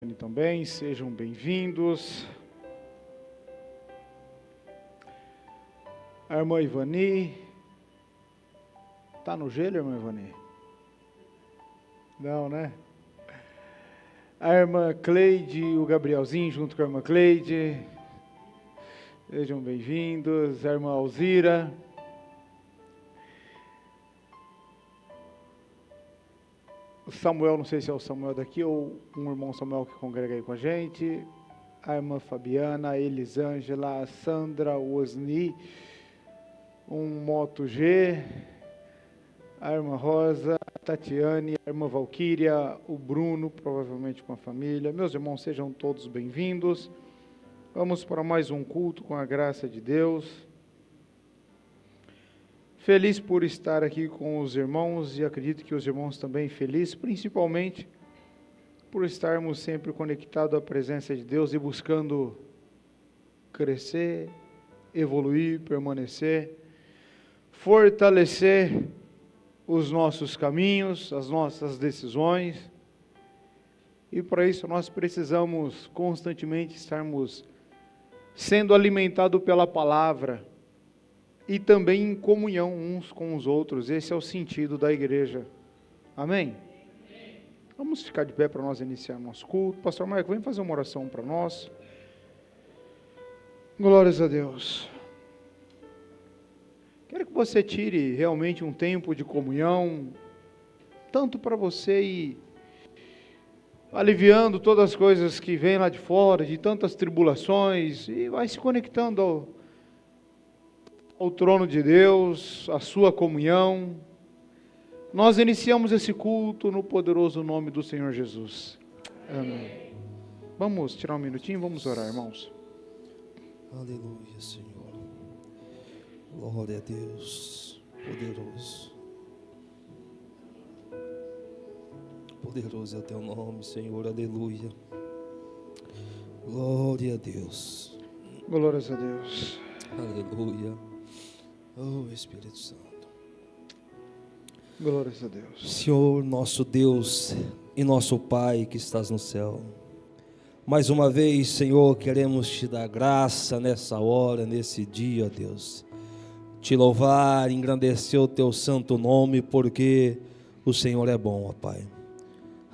Stephanie também, sejam bem-vindos. A irmã Ivani, tá no gelo, irmã Ivani? Não, né? A irmã Cleide, o Gabrielzinho junto com a irmã Cleide, sejam bem-vindos. A irmã Alzira. O Samuel, não sei se é o Samuel daqui ou um irmão Samuel que congrega aí com a gente. A irmã Fabiana, a Elisângela, a Sandra, o Osni, um Moto G, a irmã Rosa, a Tatiane, a irmã Valquíria, o Bruno, provavelmente com a família. Meus irmãos, sejam todos bem-vindos. Vamos para mais um culto com a graça de Deus. Feliz por estar aqui com os irmãos e acredito que os irmãos também felizes, principalmente por estarmos sempre conectados à presença de Deus e buscando crescer, evoluir, permanecer, fortalecer os nossos caminhos, as nossas decisões. E para isso nós precisamos constantemente estarmos sendo alimentados pela palavra e também em comunhão uns com os outros. Esse é o sentido da igreja. Amém? Vamos ficar de pé para nós iniciar nosso culto. Pastor Marco, vem fazer uma oração para nós. Glórias a Deus. Quero que você tire realmente um tempo de comunhão, tanto para você ir aliviando todas as coisas que vêm lá de fora, de tantas tribulações, e vai se conectando ao trono de Deus, a sua comunhão. Nós iniciamos esse culto no poderoso nome do Senhor Jesus. Amém. Vamos tirar um minutinho, vamos orar, irmãos. Aleluia, Senhor. Glória a Deus, poderoso. Poderoso é o teu nome, Senhor, aleluia. Glória a Deus. Glórias a Deus. Aleluia. Oh, Espírito Santo. Glórias a Deus. Senhor, nosso Deus e nosso Pai que estás no céu, mais uma vez, Senhor, queremos te dar graça nessa hora, nesse dia, Deus. Te louvar, engrandecer o teu santo nome, porque o Senhor é bom, ó Pai.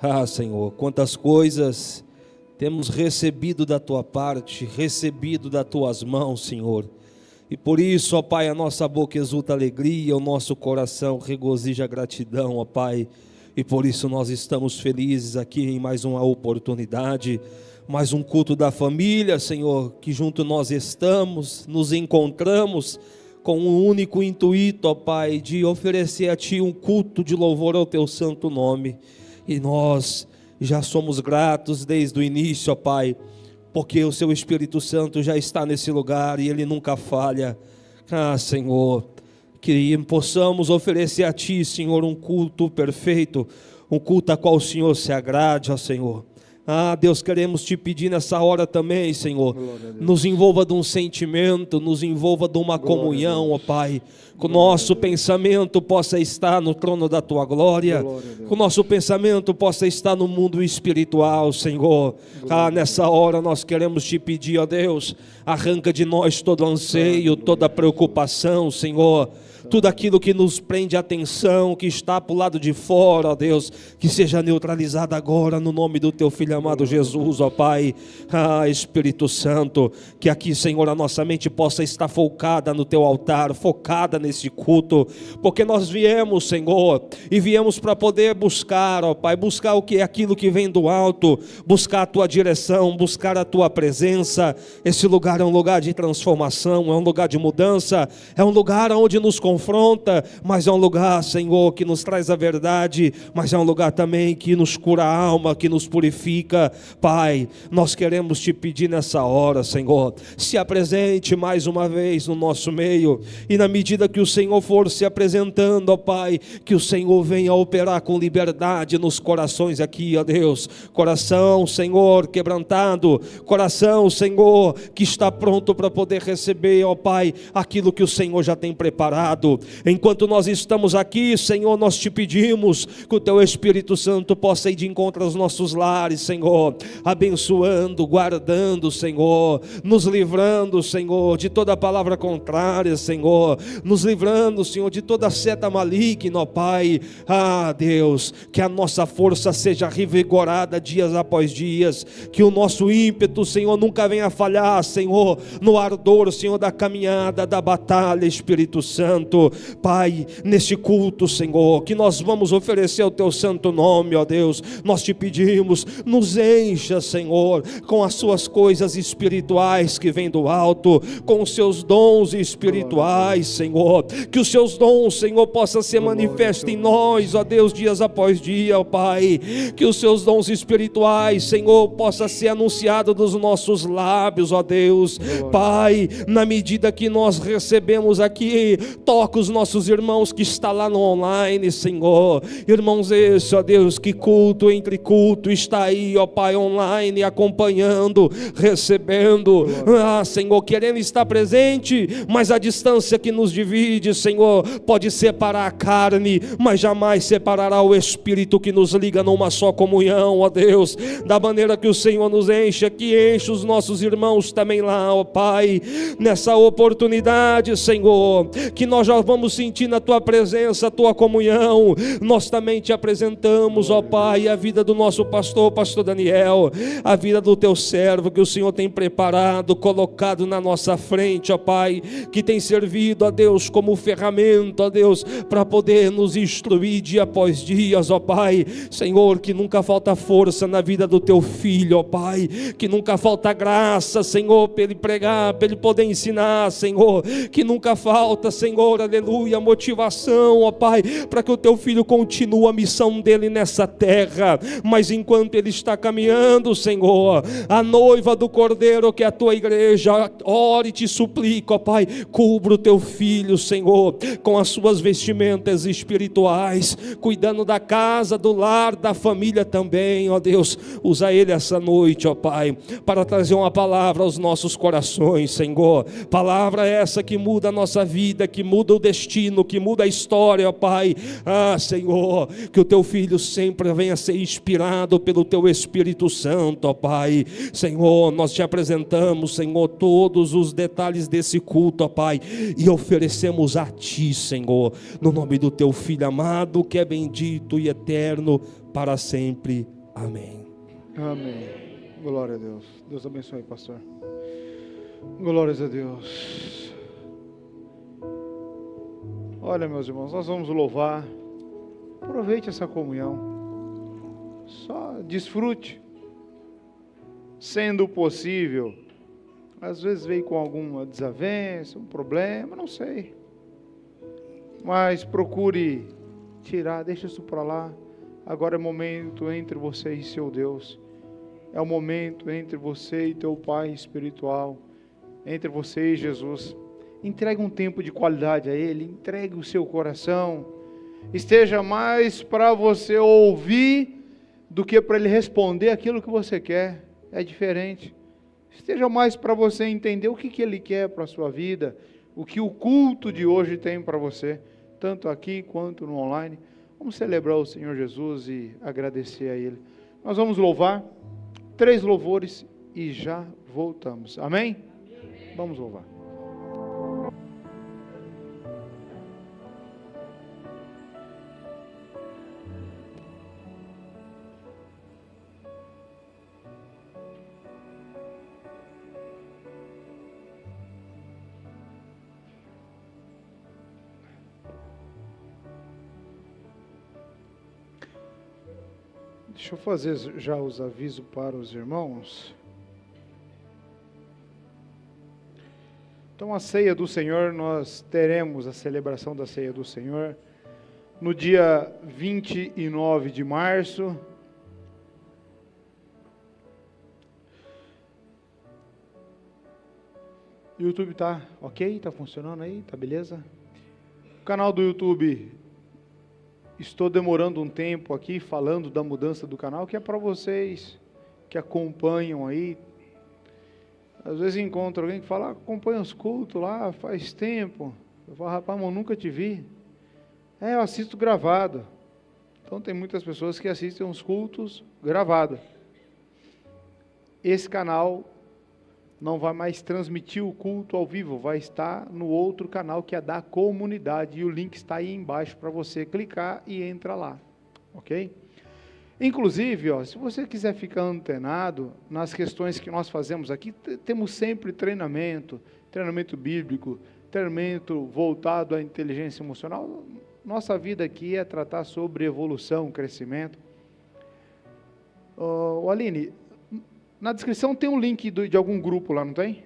Ah, Senhor, quantas coisas temos recebido da tua parte, recebido das tuas mãos, Senhor. E por isso, ó Pai, a nossa boca exulta alegria, o nosso coração regozija gratidão, ó Pai. E por isso nós estamos felizes aqui em mais uma oportunidade, mais um culto da família, Senhor, que junto nós estamos, nos encontramos com um único intuito, ó Pai, de oferecer a Ti um culto de louvor ao Teu santo nome. E nós já somos gratos desde o início, ó Pai, porque o Seu Espírito Santo já está nesse lugar e Ele nunca falha. Ah, Senhor, que possamos oferecer a Ti, Senhor, um culto perfeito, um culto a qual o Senhor se agrade, ó Senhor. Ah, Deus, queremos Te pedir nessa hora também, Senhor, nos envolva de um sentimento, nos envolva de uma comunhão, ó Pai, que o nosso pensamento possa estar no trono da Tua glória, que o nosso pensamento possa estar no mundo espiritual, Senhor. Ah, nessa hora nós queremos Te pedir, ó Deus, arranca de nós todo anseio, toda preocupação, Senhor. Tudo aquilo que nos prende a atenção, que está para o lado de fora, ó Deus, que seja neutralizado agora no nome do Teu Filho amado Jesus, ó Pai. Ah, Espírito Santo, que aqui, Senhor, a nossa mente possa estar focada no Teu altar, focada nesse culto, porque nós viemos, Senhor, e viemos para poder buscar, ó Pai, buscar o que é aquilo que vem do alto, buscar a Tua direção, buscar a Tua presença. Esse lugar é um lugar de transformação, é um lugar de mudança, é um lugar onde nos confronta, mas é um lugar, Senhor, que nos traz a verdade, mas é um lugar também que nos cura a alma, que nos purifica. Pai, nós queremos Te pedir nessa hora, Senhor, se apresente mais uma vez no nosso meio, e na medida que o Senhor for se apresentando, ó Pai, que o Senhor venha operar com liberdade nos corações aqui, ó Deus. Coração, Senhor, quebrantado, coração, Senhor, que está pronto para poder receber, ó Pai, aquilo que o Senhor já tem preparado. Enquanto nós estamos aqui, Senhor, nós Te pedimos que o Teu Espírito Santo possa ir de encontro aos nossos lares, Senhor. Senhor, abençoando, guardando, Senhor, nos livrando, Senhor, de toda palavra contrária, Senhor, nos livrando, Senhor, de toda seta maligna, ó Pai. Deus, que a nossa força seja revigorada dias após dias, que o nosso ímpeto, Senhor, nunca venha falhar, Senhor, no ardor, Senhor, da caminhada, da batalha, Espírito Santo. Pai, neste culto, Senhor, que nós vamos oferecer ao Teu santo nome, ó Deus, nós te pedimos, nos encha, Senhor, com as suas coisas espirituais que vêm do alto, com os seus dons espirituais, Senhor, que os seus dons, Senhor, possam ser manifestos em nós, ó Deus, dias após dia, ó Pai, que os seus dons espirituais, Senhor, possa ser anunciado dos nossos lábios, ó Deus. Pai, na medida que nós recebemos aqui, toca os nossos irmãos que estão lá no online, Senhor, irmãos, esse, ó Deus, que culto entre culto está aí, ó Pai, online, acompanhando, recebendo, Senhor, querendo estar presente, mas a distância que nos divide, Senhor, pode separar a carne, mas jamais separará o Espírito que nos liga numa só comunhão, ó Deus, da maneira que o Senhor nos enche, que enche os nossos irmãos também lá, ó Pai, nessa oportunidade, Senhor, que nós já vamos sentir na Tua presença, a Tua comunhão. Nós também te apresentamos, ó Pai, a vida do nosso pastor Daniel, a vida do Teu servo que o Senhor tem preparado, colocado na nossa frente, ó Pai, que tem servido, ó Deus, como ferramenta, ó Deus, para poder nos instruir dia após dia, ó Pai. Senhor, que nunca falta força na vida do Teu filho, ó Pai, que nunca falta graça, Senhor, para ele pregar, para ele poder ensinar, Senhor, que nunca falta, Senhor, aleluia, motivação, ó Pai, para que o Teu filho continue a missão dele nessa terra. Mas enquanto ele está caminhando, Senhor, a noiva do Cordeiro, que é a Tua igreja, ore e te suplico, ó Pai, cubra o Teu filho, Senhor, com as suas vestimentas espirituais, cuidando da casa, do lar, da família também, ó Deus. Usa ele essa noite, ó Pai, para trazer uma palavra aos nossos corações, Senhor. Palavra essa que muda a nossa vida, que muda o destino, que muda a história, ó Pai. Senhor, que o Teu filho sempre venha ser inspirado pelo Teu Espírito Santo, ó Pai. Senhor, nós te apresentamos, Senhor, todos os detalhes desse culto, ó Pai, e oferecemos a Ti, Senhor, no nome do Teu Filho amado, que é bendito e eterno para sempre. Amém. Amém. Glória a Deus. Deus abençoe, pastor. Glórias a Deus. Olha, meus irmãos, nós vamos louvar. Aproveite essa comunhão. Só desfrute. Sendo possível. Às vezes veio com alguma desavença, um problema, não sei. Mas procure tirar, deixa isso para lá. Agora é momento entre você e seu Deus. É o momento entre você e teu Pai espiritual. Entre você e Jesus. Entregue um tempo de qualidade a Ele. Entregue o seu coração. Esteja mais para você ouvir do que para Ele responder aquilo que você quer. É diferente. Esteja mais para você entender o que Ele quer para a sua vida. O que o culto de hoje tem para você. Tanto aqui quanto no online. Vamos celebrar o Senhor Jesus e agradecer a Ele. Nós vamos louvar 3 louvores e já voltamos. Amém? Vamos louvar. Deixa eu fazer já os avisos para os irmãos. Então, a ceia do Senhor, nós teremos a celebração da ceia do Senhor no dia 29 de março. O YouTube tá ok? Tá funcionando aí? Tá beleza? O canal do YouTube, estou demorando um tempo aqui falando da mudança do canal, que é para vocês que acompanham aí. Às vezes encontro alguém que fala, acompanha os cultos lá, faz tempo. Eu falo, rapaz, mas eu nunca te vi. Eu assisto gravado. Então tem muitas pessoas que assistem os cultos gravados. esse canal não vai mais transmitir o culto ao vivo, vai estar no outro canal que é da comunidade, e o link está aí embaixo para você clicar e entra lá, ok? Inclusive, se você quiser ficar antenado nas questões que nós fazemos aqui, temos sempre treinamento bíblico, treinamento voltado à inteligência emocional. Nossa vida aqui é tratar sobre evolução, crescimento. Aline, na descrição tem um link de algum grupo lá, não tem?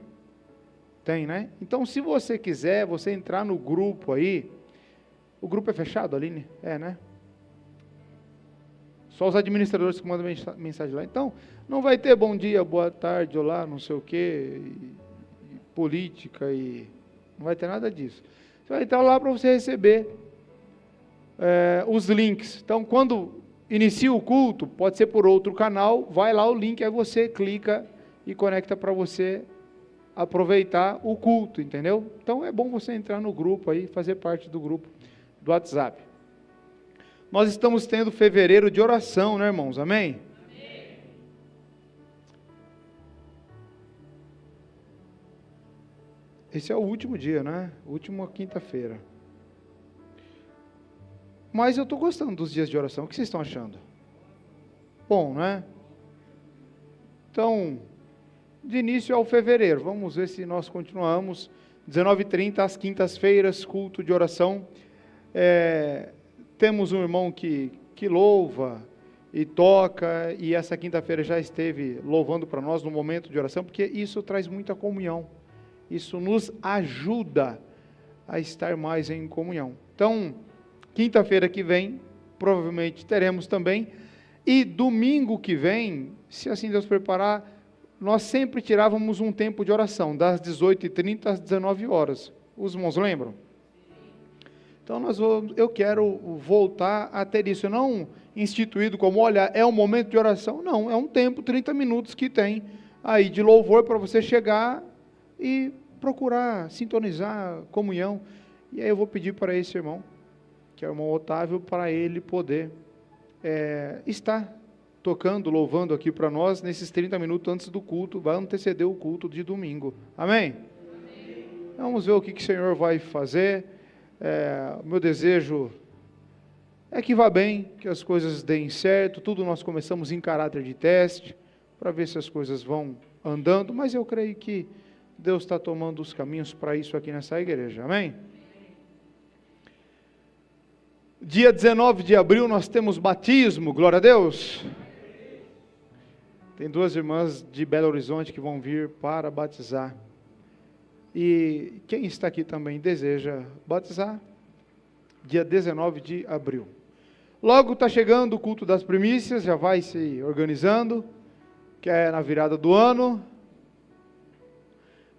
Tem, né? Então, se você quiser, você entrar no grupo aí. O grupo é fechado, Aline? É, né? Só os administradores que mandam mensagem lá. Então, não vai ter bom dia, boa tarde, olá, não sei o quê, política, e não vai ter nada disso. Você vai entrar lá para você receber os links. Então, quando inicia o culto, pode ser por outro canal, vai lá o link, aí você clica e conecta para você aproveitar o culto, entendeu? Então, é bom você entrar no grupo aí, fazer parte do grupo do WhatsApp. Nós estamos tendo fevereiro de oração, né, irmãos? Amém? Amém. Esse é o último dia, né? Última quinta-feira. Mas eu estou gostando dos dias de oração. O que vocês estão achando? Bom, né? Então, de início ao fevereiro. Vamos ver se nós continuamos. 19h30, às quintas-feiras, culto de oração. Temos um irmão que louva e toca, e essa quinta-feira já esteve louvando para nós no momento de oração, porque isso traz muita comunhão, isso nos ajuda a estar mais em comunhão. Então, quinta-feira que vem, provavelmente teremos também, e domingo que vem, se assim Deus preparar, nós sempre tirávamos um tempo de oração, das 18h30 às 19h. Os irmãos lembram? Então, eu quero voltar a ter isso, não instituído como, olha, é um momento de oração, não, é um tempo, 30 minutos que tem aí de louvor para você chegar e procurar sintonizar comunhão. E aí eu vou pedir para esse irmão, que é o irmão Otávio, para ele poder estar tocando, louvando aqui para nós, nesses 30 minutos antes do culto, vai anteceder o culto de domingo. Amém? Amém. Vamos ver o que o Senhor vai fazer. O meu desejo é que vá bem, que as coisas deem certo, tudo nós começamos em caráter de teste, para ver se as coisas vão andando, mas eu creio que Deus está tomando os caminhos para isso aqui nessa igreja, amém? Dia 19 de abril nós temos batismo, glória a Deus. Tem 2 irmãs de Belo Horizonte que vão vir para batizar. E quem está aqui também deseja batizar, dia 19 de abril. Logo está chegando o culto das primícias, já vai se organizando, que é na virada do ano.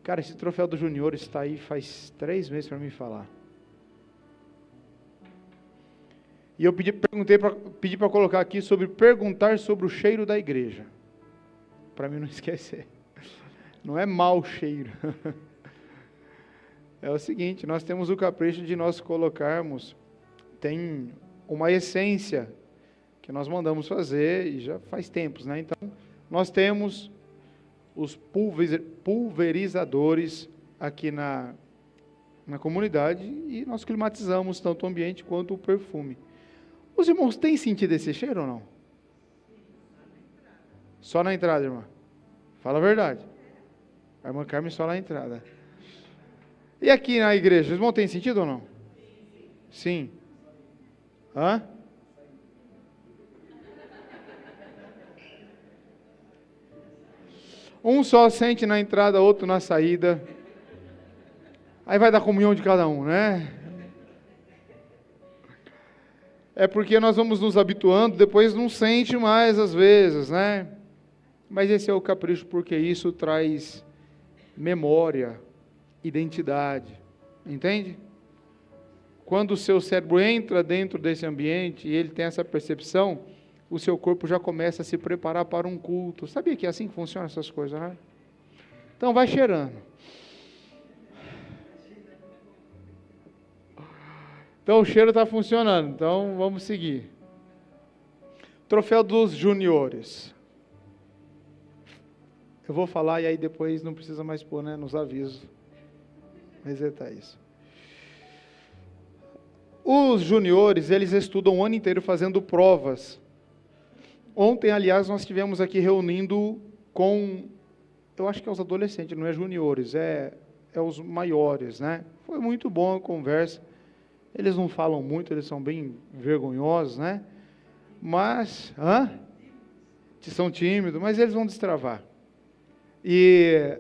Cara, esse troféu do Júnior está aí faz 3 meses para me falar. E eu pedi para colocar aqui perguntar sobre o cheiro da igreja. Para mim não esquecer. Não é mau cheiro. É o seguinte, nós temos o capricho de nós colocarmos, tem uma essência que nós mandamos fazer, e já faz tempos, né? Então, nós temos os pulverizadores aqui na comunidade, e nós climatizamos tanto o ambiente quanto o perfume. Os irmãos têm sentido esse cheiro ou não? Só na entrada, irmã. Fala a verdade. A irmã Carmen só na entrada. E aqui na igreja, os irmãos têm sentido ou não? Sim. Hã? Um só sente na entrada, outro na saída. Aí vai dar comunhão de cada um, né? É porque nós vamos nos habituando, depois não sente mais às vezes, né? Mas esse é o capricho, porque isso traz memória, identidade, entende? Quando o seu cérebro entra dentro desse ambiente e ele tem essa percepção, o seu corpo já começa a se preparar para um culto. Sabia que é assim que funcionam essas coisas, né? Então vai cheirando. Então o cheiro está funcionando, então vamos seguir. Troféu dos juniores. Eu vou falar e aí depois não precisa mais pôr, né, nos avisos. Resetar isso. Os juniores, eles estudam o ano inteiro fazendo provas. Ontem, aliás, nós estivemos aqui reunindo com, eu acho que é os adolescentes, não é juniores, é os maiores, né? Foi muito bom a conversa. Eles não falam muito, eles são bem vergonhosos, né? Mas, são tímidos, mas eles vão destravar. E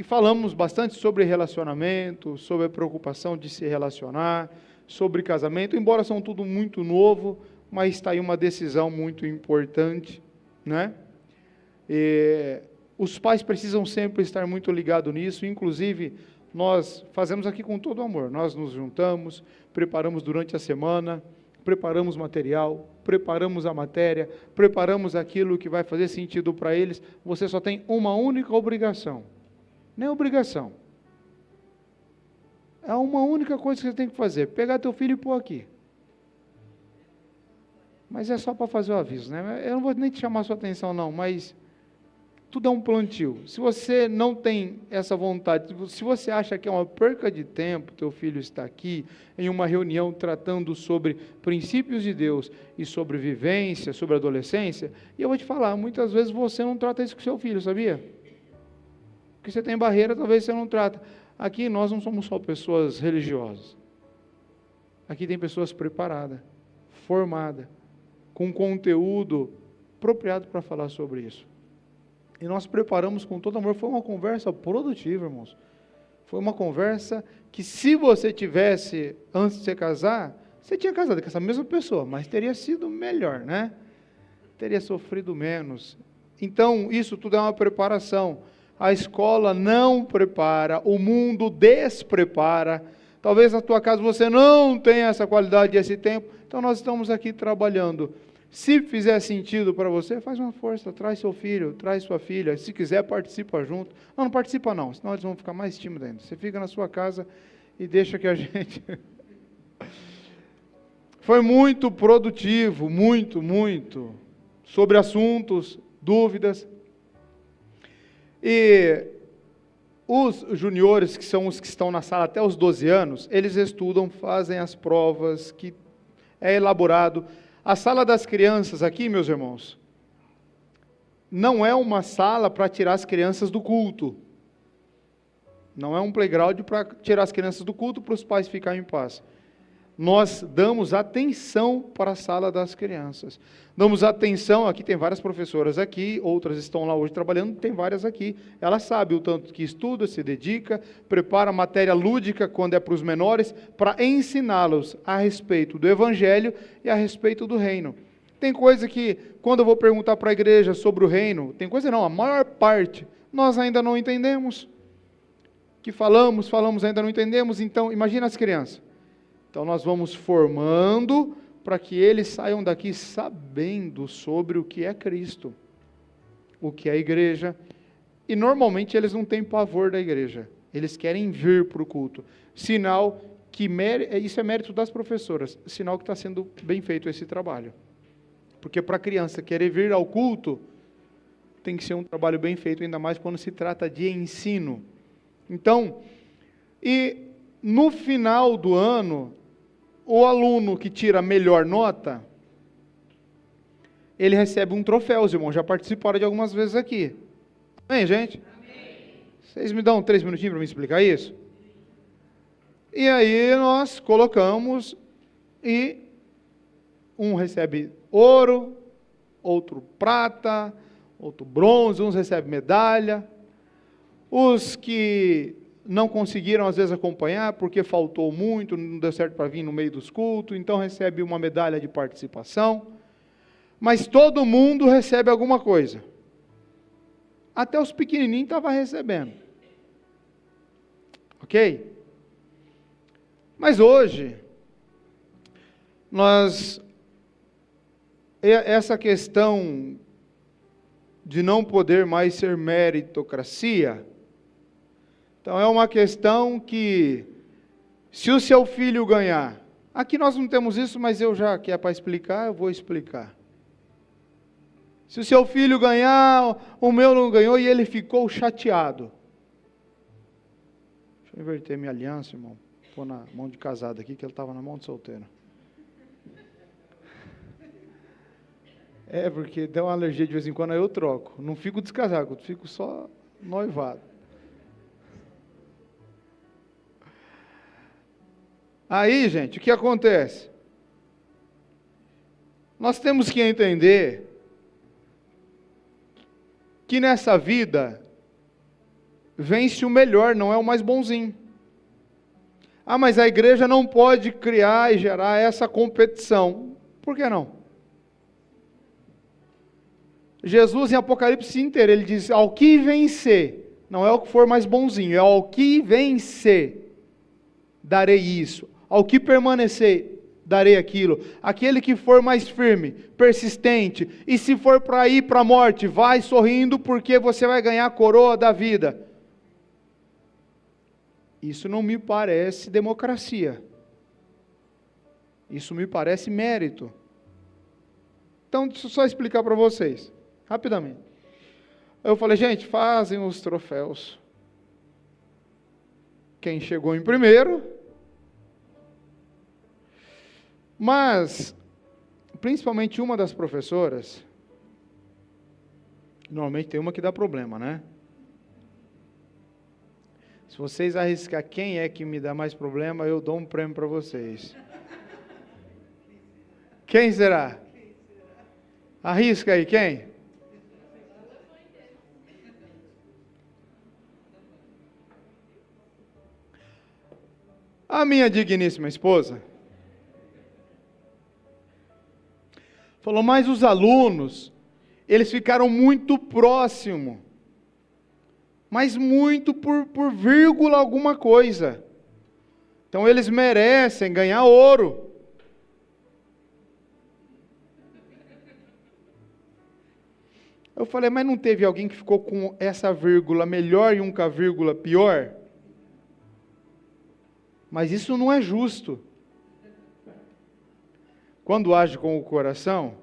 falamos bastante sobre relacionamento, sobre a preocupação de se relacionar, sobre casamento, embora são tudo muito novo, mas está aí uma decisão muito importante, né? E os pais precisam sempre estar muito ligados nisso, inclusive nós fazemos aqui com todo amor, nós nos juntamos, preparamos durante a semana, preparamos material, preparamos a matéria, preparamos aquilo que vai fazer sentido para eles. Você só tem uma única obrigação, nem obrigação, é uma única coisa que você tem que fazer, pegar teu filho e pôr aqui. Mas é só para fazer o aviso, né? Eu não vou nem te chamar a sua atenção não, mas tudo é um plantio. Se você não tem essa vontade, se você acha que é uma perca de tempo, teu filho está aqui em uma reunião tratando sobre princípios de Deus e sobre vivência, sobre adolescência, e eu vou te falar, muitas vezes você não trata isso com seu filho, sabia? Porque você tem barreira, talvez você não trata. Aqui nós não somos só pessoas religiosas. Aqui tem pessoas preparadas, formadas, com conteúdo apropriado para falar sobre isso. E nós preparamos com todo amor. Foi uma conversa produtiva, irmãos. Foi uma conversa que, se você tivesse, antes de se casar, você tinha casado com essa mesma pessoa, mas teria sido melhor, né? Teria sofrido menos. Então, isso tudo é uma preparação. A escola não prepara, o mundo desprepara. Talvez na tua casa você não tenha essa qualidade e esse tempo. Então, nós estamos aqui trabalhando. Se fizer sentido para você, faz uma força, traz seu filho, traz sua filha, se quiser participa junto. Não participa não, senão eles vão ficar mais tímidos ainda. Você fica na sua casa e deixa que a gente... Foi muito produtivo, muito, sobre assuntos, dúvidas. E os juniores, que são os que estão na sala até os 12 anos, eles estudam, fazem as provas, que é elaborado. A sala das crianças aqui, meus irmãos, não é uma sala para tirar as crianças do culto. Não é um playground para tirar as crianças do culto para os pais ficarem em paz. Nós damos atenção para a sala das crianças. Damos atenção, aqui tem várias professoras aqui, outras estão lá hoje trabalhando, tem várias aqui. Ela sabe o tanto que estuda, se dedica, prepara matéria lúdica quando é para os menores, para ensiná-los a respeito do Evangelho e a respeito do reino. Tem coisa que, quando eu vou perguntar para a igreja sobre o reino, tem coisa não, a maior parte, nós ainda não entendemos. Que falamos, ainda não entendemos, então imagina as crianças. Então nós vamos formando para que eles saiam daqui sabendo sobre o que é Cristo, o que é a igreja, e normalmente eles não têm pavor da igreja, eles querem vir para o culto, sinal que, isso é mérito das professoras, sinal que está sendo bem feito esse trabalho, porque para a criança querer vir ao culto, tem que ser um trabalho bem feito, ainda mais quando se trata de ensino. Então, e no final do ano, o aluno que tira a melhor nota, ele recebe um troféu, os irmãos já participaram de algumas vezes aqui. Amém, gente? Amém. Vocês me dão 3 minutinhos para me explicar isso? E aí nós colocamos, e um recebe ouro, outro prata, outro bronze, uns recebem medalha. Os que não conseguiram, às vezes, acompanhar, porque faltou muito, não deu certo para vir no meio dos cultos, então recebe uma medalha de participação. Mas todo mundo recebe alguma coisa. Até os pequenininhos estavam recebendo. Ok? Mas hoje, essa questão de não poder mais ser meritocracia, então é uma questão que, se o seu filho ganhar, aqui nós não temos isso, mas eu já, que é para explicar, eu vou explicar. Se o seu filho ganhar, o meu não ganhou, e ele ficou chateado. Deixa eu inverter minha aliança, irmão. Pôr na mão de casado aqui, que ele estava na mão de solteiro. Porque dá uma alergia de vez em quando, aí eu troco. Não fico descasado, fico só noivado. Aí, gente, o que acontece? Nós temos que entender que nessa vida vence o melhor, não é o mais bonzinho. Ah, mas a igreja não pode criar e gerar essa competição. Por que não? Jesus em Apocalipse inteiro, ele diz, ao que vencer, não é o que for mais bonzinho, é ao que vencer, darei isso. Ao que permanecer, darei aquilo. Aquele que for mais firme, persistente, e se for para ir para a morte, vai sorrindo, porque você vai ganhar a coroa da vida. Isso não me parece democracia. Isso me parece mérito. Então, deixa eu só explicar para vocês, rapidamente. Eu falei, gente, fazem os troféus. Quem chegou em primeiro. Mas, principalmente uma das professoras, normalmente tem uma que dá problema, né? Se vocês arriscar quem é que me dá mais problema, eu dou um prêmio para vocês. Quem será? Arrisca aí, quem? A minha digníssima esposa falou, mas os alunos, eles ficaram muito próximos, mas muito por vírgula alguma coisa. Então eles merecem ganhar ouro. Eu falei, mas não teve alguém que ficou com essa vírgula melhor e um com a vírgula pior? Mas isso não é justo. Quando age com o coração,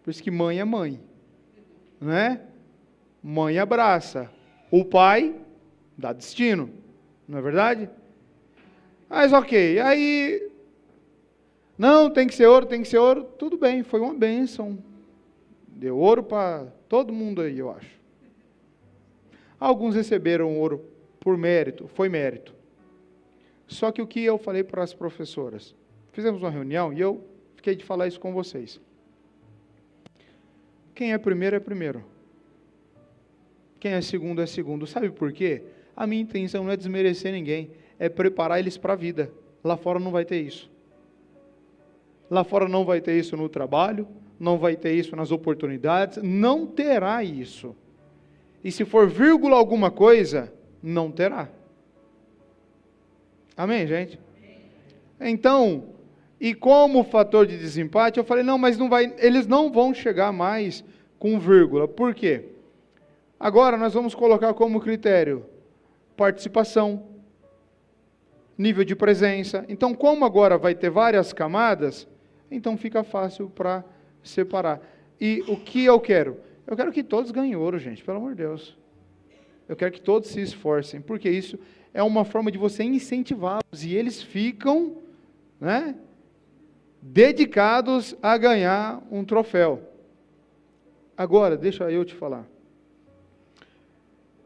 por isso que mãe é mãe, não é? Mãe abraça, o pai dá destino, não é verdade? Mas ok, aí, não, tem que ser ouro, tudo bem, foi uma bênção, deu ouro para todo mundo aí, eu acho. Alguns receberam ouro por mérito, foi mérito. Só que o que eu falei para as professoras, fizemos uma reunião e eu fiquei de falar isso com vocês. Quem é primeiro é primeiro. Quem é segundo é segundo. Sabe por quê? A minha intenção não é desmerecer ninguém, é preparar eles para a vida. Lá fora não vai ter isso. Lá fora não vai ter isso no trabalho, não vai ter isso nas oportunidades, não terá isso. E se for vírgula alguma coisa, não terá. Amém, gente? Então, e como fator de desempate, eu falei, não, mas não vai, eles não vão chegar mais com vírgula. Por quê? Agora nós vamos colocar como critério participação, nível de presença. Então, como agora vai ter várias camadas, então fica fácil para separar. E o que eu quero? Eu quero que todos ganhem ouro, gente, pelo amor de Deus. Eu quero que todos se esforcem, porque isso é uma forma de você incentivá-los, e eles ficam, né, dedicados a ganhar um troféu. Agora, deixa eu te falar.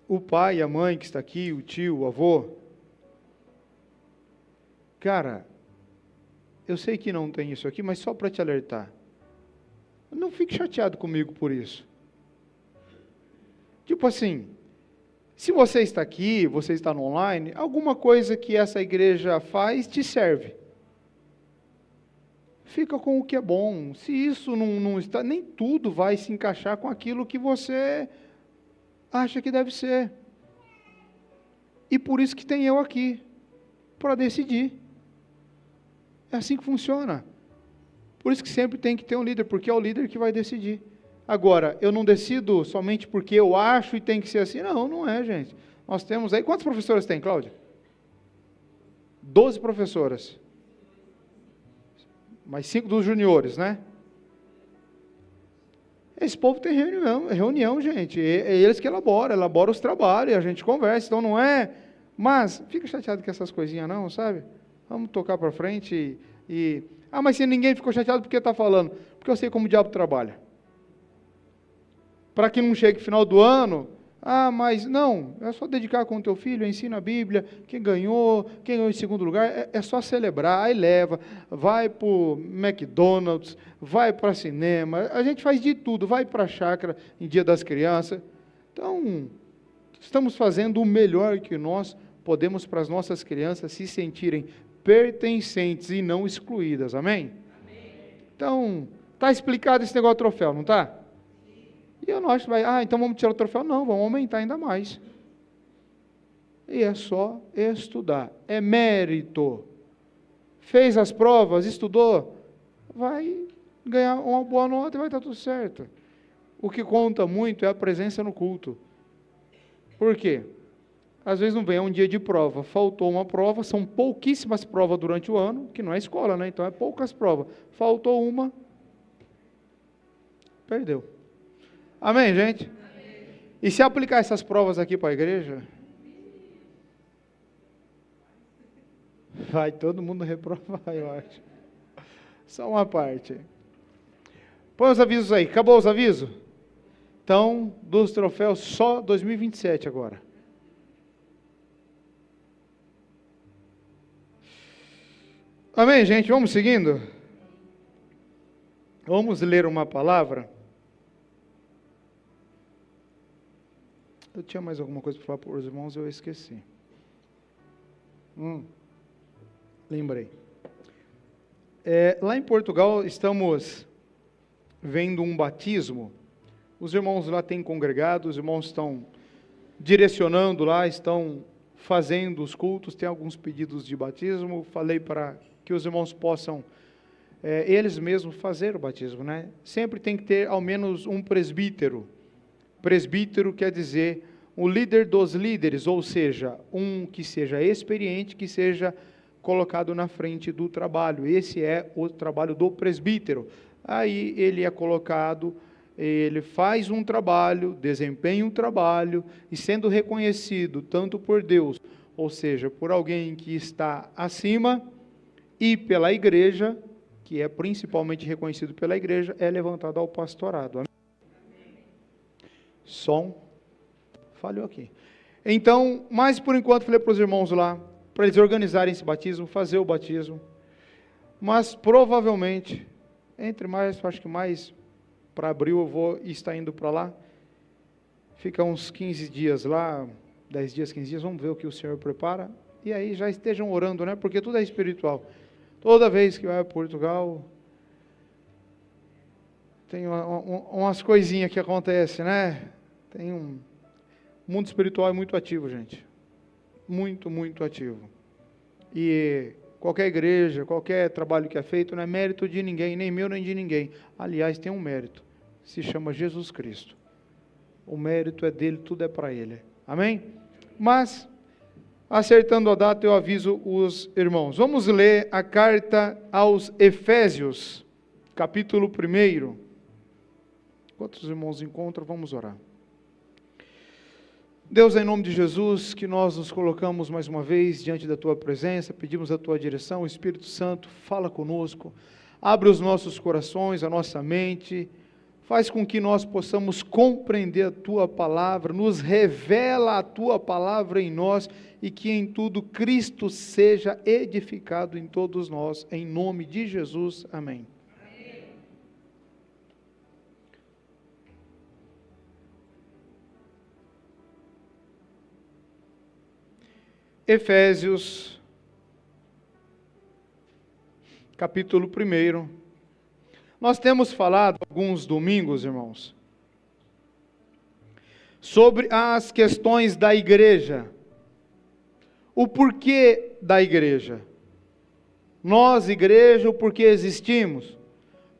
O pai, a mãe que está aqui, o tio, o avô, cara, eu sei que não tem isso aqui, mas só para te alertar, não fique chateado comigo por isso. Tipo assim, se você está aqui, você está no online, alguma coisa que essa igreja faz te serve. Fica com o que é bom. Se isso não está, nem tudo vai se encaixar com aquilo que você acha que deve ser. E por isso que tem eu aqui, para decidir. É assim que funciona. Por isso que sempre tem que ter um líder, porque é o líder que vai decidir. Agora, eu não decido somente porque eu acho e tem que ser assim. Não, não é, gente. Nós temos aí, quantas professoras tem, Cláudia? 12 professoras. Mais 5 dos juniores, né? Esse povo tem reunião, gente, é eles que elaboram os trabalhos, e a gente conversa, então não é, mas fica chateado com essas coisinhas não, sabe? Vamos tocar para frente mas se ninguém ficou chateado, por que está falando? Porque eu sei como o diabo trabalha. Para que não chegue no final do ano, mas não, é só dedicar com o teu filho, ensina a Bíblia, quem ganhou em segundo lugar, é só celebrar, aí leva, vai para o McDonald's, vai para cinema, a gente faz de tudo, vai para a chácara em Dia das Crianças. Então, estamos fazendo o melhor que nós podemos para as nossas crianças se sentirem pertencentes e não excluídas, amém? Então, está explicado esse negócio de troféu, não está? E eu não acho que vai, então vamos tirar o troféu. Não, vamos aumentar ainda mais. E é só estudar. É mérito. Fez as provas, estudou, vai ganhar uma boa nota e vai estar tudo certo. O que conta muito é a presença no culto. Por quê? Às vezes não vem, é um dia de prova, faltou uma prova, são pouquíssimas provas durante o ano, que não é escola, né? Então é poucas provas. Faltou uma, perdeu. Amém, gente? Amém. E se aplicar essas provas aqui para a igreja, vai todo mundo reprovar, eu acho. Só uma parte. Põe os avisos aí. Acabou os avisos? Então, dos troféus, só 2027 agora. Amém, gente? Vamos seguindo? Vamos ler uma palavra. Eu tinha mais alguma coisa para falar para os irmãos, eu esqueci. Lembrei. Lá em Portugal estamos vendo um batismo. Os irmãos lá têm congregado, os irmãos estão direcionando lá, estão fazendo os cultos, tem alguns pedidos de batismo. Falei para que os irmãos possam, eles mesmos, fazer o batismo, né? Sempre tem que ter ao menos um presbítero. Presbítero quer dizer o líder dos líderes, ou seja, um que seja experiente, que seja colocado na frente do trabalho. Esse é o trabalho do presbítero. Aí ele é colocado, ele faz um trabalho, desempenha um trabalho, e sendo reconhecido tanto por Deus, ou seja, por alguém que está acima, e pela igreja, que é principalmente reconhecido pela igreja, é levantado ao pastorado. Amém? Som falhou aqui. Então, mas por enquanto falei para os irmãos lá, para eles organizarem esse batismo, fazer o batismo, mas provavelmente, acho que mais para abril eu vou estar indo para lá, fica uns 15 dias lá, 10 dias, 15 dias, vamos ver o que o Senhor prepara, e aí já estejam orando, né, porque tudo é espiritual. Toda vez que vai a Portugal, tem umas coisinhas que acontecem, né? O mundo espiritual é muito ativo, gente. Muito, muito ativo. E qualquer igreja, qualquer trabalho que é feito, não é mérito de ninguém, nem meu, nem de ninguém. Aliás, tem um mérito. Se chama Jesus Cristo. O mérito é dele, tudo é para ele. Amém? Mas, acertando a data, eu aviso os irmãos. Vamos ler a carta aos Efésios, capítulo 1. Enquanto os irmãos encontram, vamos orar. Deus, em nome de Jesus, que nós nos colocamos mais uma vez diante da Tua presença, pedimos a Tua direção, Espírito Santo, fala conosco, abre os nossos corações, a nossa mente, faz com que nós possamos compreender a Tua palavra, nos revela a Tua palavra em nós, e que em tudo Cristo seja edificado em todos nós, em nome de Jesus, amém. Efésios, capítulo 1. Nós temos falado alguns domingos, irmãos, sobre as questões da igreja. O porquê da igreja. Nós, igreja, o porquê existimos.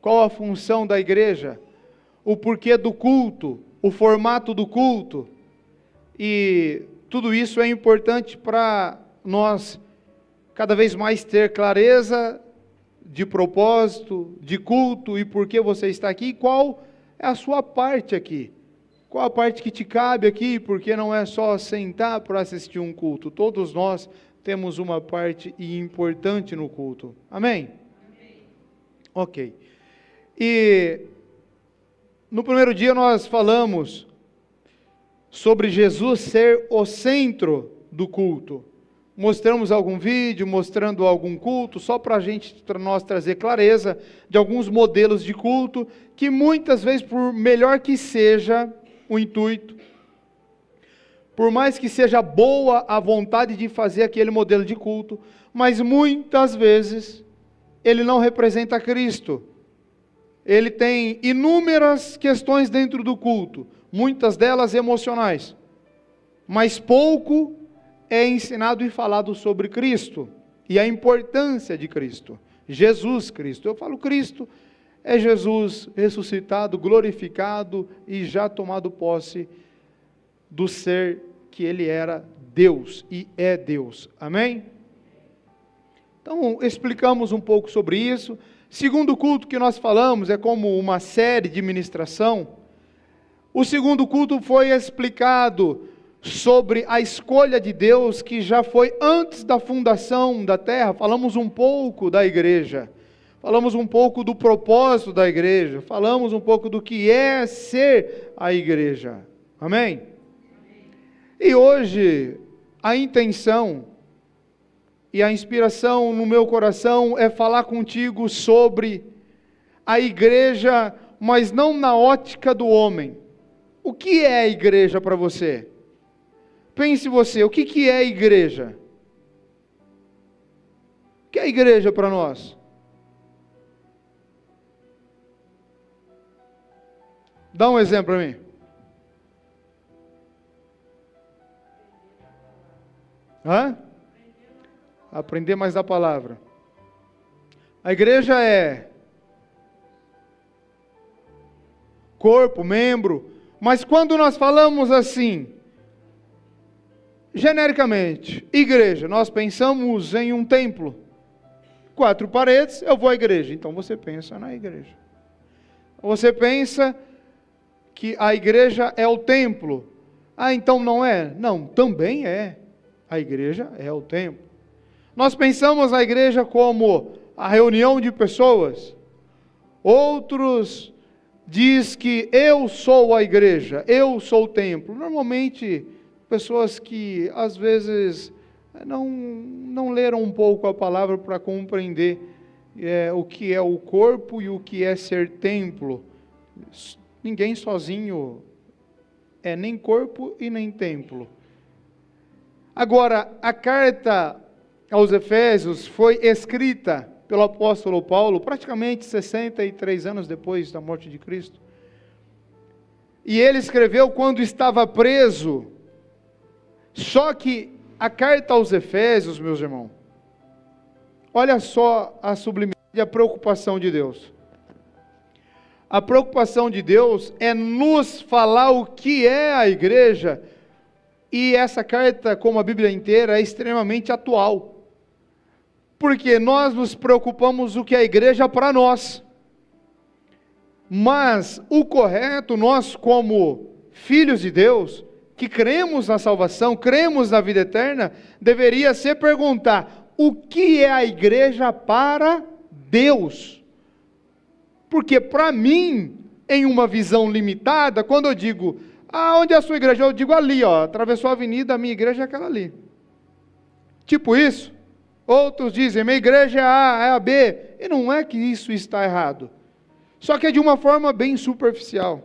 Qual a função da igreja. O porquê do culto, o formato do culto. E tudo isso é importante para nós cada vez mais ter clareza de propósito, de culto e por que você está aqui, e qual é a sua parte aqui. Qual a parte que te cabe aqui? Porque não é só sentar para assistir um culto. Todos nós temos uma parte importante no culto. Amém? Ok. E no primeiro dia nós falamos sobre Jesus ser o centro do culto. Mostramos algum vídeo, mostrando algum culto, só para nós trazer clareza de alguns modelos de culto, que muitas vezes, por melhor que seja o intuito, por mais que seja boa a vontade de fazer aquele modelo de culto, mas muitas vezes ele não representa Cristo. Ele tem inúmeras questões dentro do culto, muitas delas emocionais, mas pouco é ensinado e falado sobre Cristo, e a importância de Cristo, Jesus Cristo. Eu falo Cristo, é Jesus ressuscitado, glorificado e já tomado posse do ser que ele era Deus e é Deus. Amém? Então, explicamos um pouco sobre isso. Segundo culto que nós falamos é como uma série de ministração. O segundo culto foi explicado sobre a escolha de Deus que já foi antes da fundação da terra. Falamos um pouco da igreja, falamos um pouco do propósito da igreja, falamos um pouco do que é ser a igreja. Amém? E hoje a intenção e a inspiração no meu coração é falar contigo sobre a igreja, mas não na ótica do homem. O que é a igreja para você? Pense você, o que é a igreja? O que é a igreja para nós? Dá um exemplo para mim. Hã? Aprender mais da palavra. A igreja é corpo, membro, mas quando nós falamos assim, genericamente, igreja, nós pensamos em um templo, 4 paredes, eu vou à igreja, então você pensa na igreja. Você pensa que a igreja é o templo, então não é? Não, também é, a igreja é o templo. Nós pensamos a igreja como a reunião de pessoas, outros diz que eu sou a igreja, eu sou o templo, normalmente pessoas que às vezes não leram um pouco a palavra para compreender o que é o corpo e o que é ser templo. Ninguém sozinho é nem corpo e nem templo. Agora, a carta aos Efésios foi escrita pelo apóstolo Paulo praticamente 63 anos depois da morte de Cristo. E ele escreveu quando estava preso. Só que a carta aos Efésios, meus irmãos, olha só a sublimidade e a preocupação de Deus. A preocupação de Deus é nos falar o que é a igreja, e essa carta, como a Bíblia inteira, é extremamente atual. Porque nós nos preocupamos o que é a igreja para nós. Mas o correto, nós como filhos de Deus, que cremos na salvação, cremos na vida eterna, deveria ser perguntar, o que é a igreja para Deus? Porque para mim, em uma visão limitada, quando eu digo, onde é a sua igreja? Eu digo ali, atravessou a avenida, a minha igreja é aquela ali. Tipo isso. Outros dizem, minha igreja é A, é a B, e não é que isso está errado, só que é de uma forma bem superficial,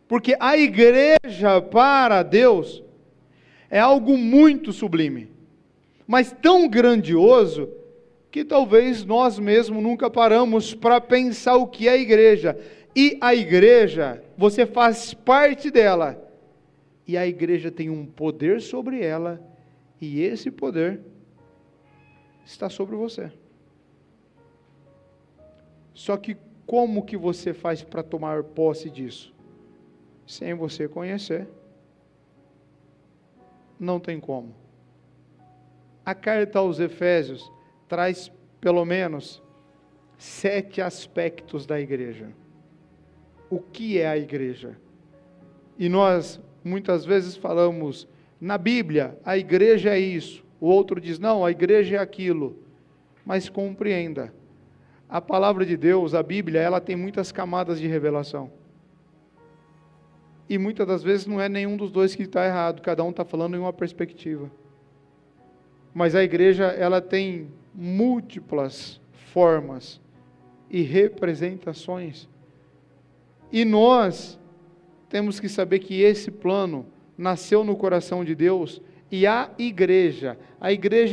porque a igreja para Deus é algo muito sublime, mas tão grandioso, que talvez nós mesmos nunca paramos para pensar o que é a igreja, e a igreja, você faz parte dela, e a igreja tem um poder sobre ela, e esse poder está sobre você. Só que como que você faz para tomar posse disso? Sem você conhecer, não tem como. A carta aos Efésios traz pelo menos 7 aspectos da igreja. o que é a igreja. E nós muitas vezes falamos, na Bíblia, a igreja é isso. O outro diz, não, a igreja é aquilo. Mas compreenda, a palavra de Deus, a Bíblia, ela tem muitas camadas de revelação. E muitas das vezes não é nenhum dos dois que está errado, cada um está falando em uma perspectiva. Mas a igreja, ela tem múltiplas formas e representações. E nós temos que saber que esse plano nasceu no coração de Deus. E a igreja,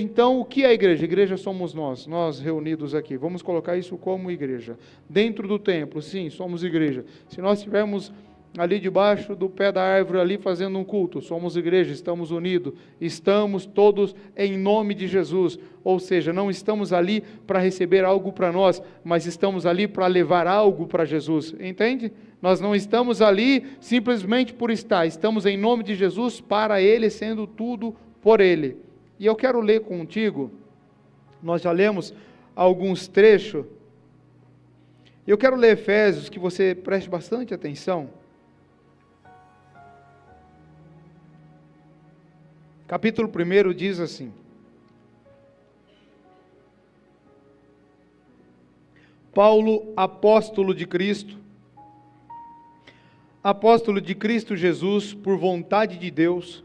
então, o que é a igreja? A igreja somos nós reunidos aqui. Vamos colocar isso como igreja. Dentro do templo, sim, somos igreja. Se nós estivermos ali debaixo do pé da árvore, ali fazendo um culto, somos igreja, estamos unidos, estamos todos em nome de Jesus, ou seja, não estamos ali para receber algo para nós, mas estamos ali para levar algo para Jesus, entende? Nós não estamos ali simplesmente por estar, estamos em nome de Jesus, para Ele, sendo tudo por Ele. E eu quero ler contigo, nós já lemos alguns trechos, eu quero ler Efésios, que você preste bastante atenção. Capítulo 1 diz assim: Paulo, apóstolo de Cristo Jesus, por vontade de Deus,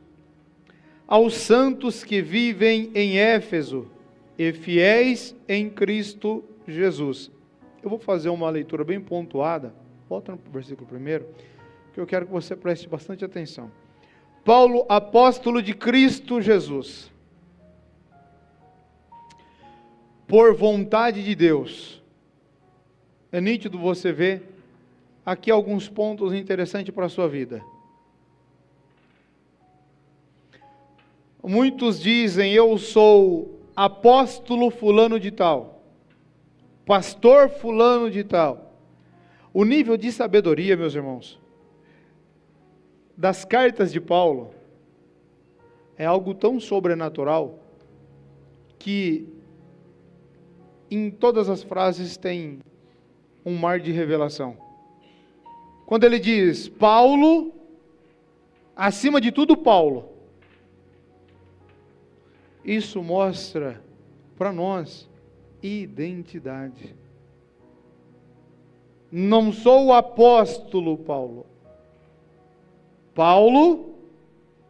aos santos que vivem em Éfeso e fiéis em Cristo Jesus. Eu vou fazer uma leitura bem pontuada, volta no versículo 1, que eu quero que você preste bastante atenção. Paulo, apóstolo de Cristo Jesus, por vontade de Deus. É nítido você ver aqui alguns pontos interessantes para a sua vida. Muitos dizem, eu sou apóstolo fulano de tal, pastor fulano de tal. O nível de sabedoria, meus irmãos, das cartas de Paulo, é algo tão sobrenatural, que em todas as frases tem um mar de revelação. Quando ele diz, Paulo, acima de tudo Paulo, isso mostra para nós identidade. Não sou o apóstolo Paulo,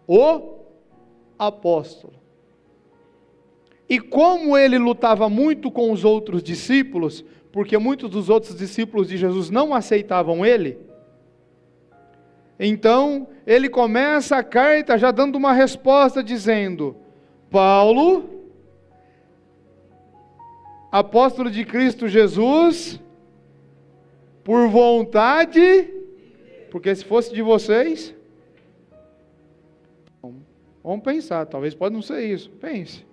o apóstolo. E como ele lutava muito com os outros discípulos, porque muitos dos outros discípulos de Jesus não aceitavam ele, então ele começa a carta já dando uma resposta dizendo, Paulo, apóstolo de Cristo Jesus, por vontade, porque se fosse de vocês, vamos pensar, talvez pode não ser isso, pense.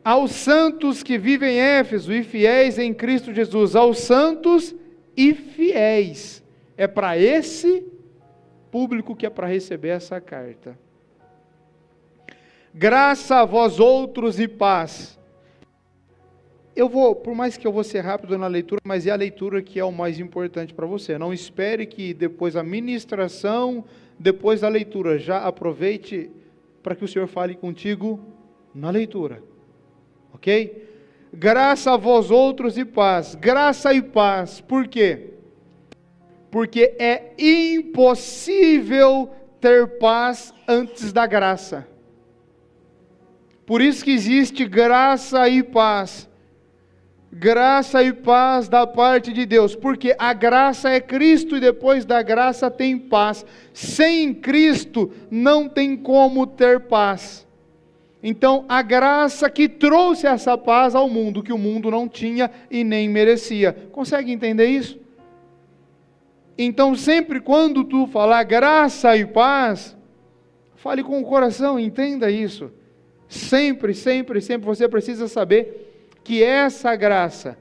Aos santos que vivem em Éfeso e fiéis em Cristo Jesus, aos santos e fiéis, é para esse público que é para receber essa carta. Graça a vós outros e paz. Por mais que eu vou ser rápido na leitura, mas é a leitura que é o mais importante para você. Não espere que depois da ministração, depois da leitura, já aproveite para que o Senhor fale contigo na leitura. Ok? Graça a vós outros e paz. Graça e paz. Por quê? Porque é impossível ter paz antes da graça. Por isso que existe graça e paz. Graça e paz da parte de Deus, porque a graça é Cristo e depois da graça tem paz. Sem Cristo não tem como ter paz. Então a graça que trouxe essa paz ao mundo, que o mundo não tinha e nem merecia. Consegue entender isso? Então sempre quando tu falar graça e paz, fale com o coração, entenda isso. Sempre você precisa saber que essa graça,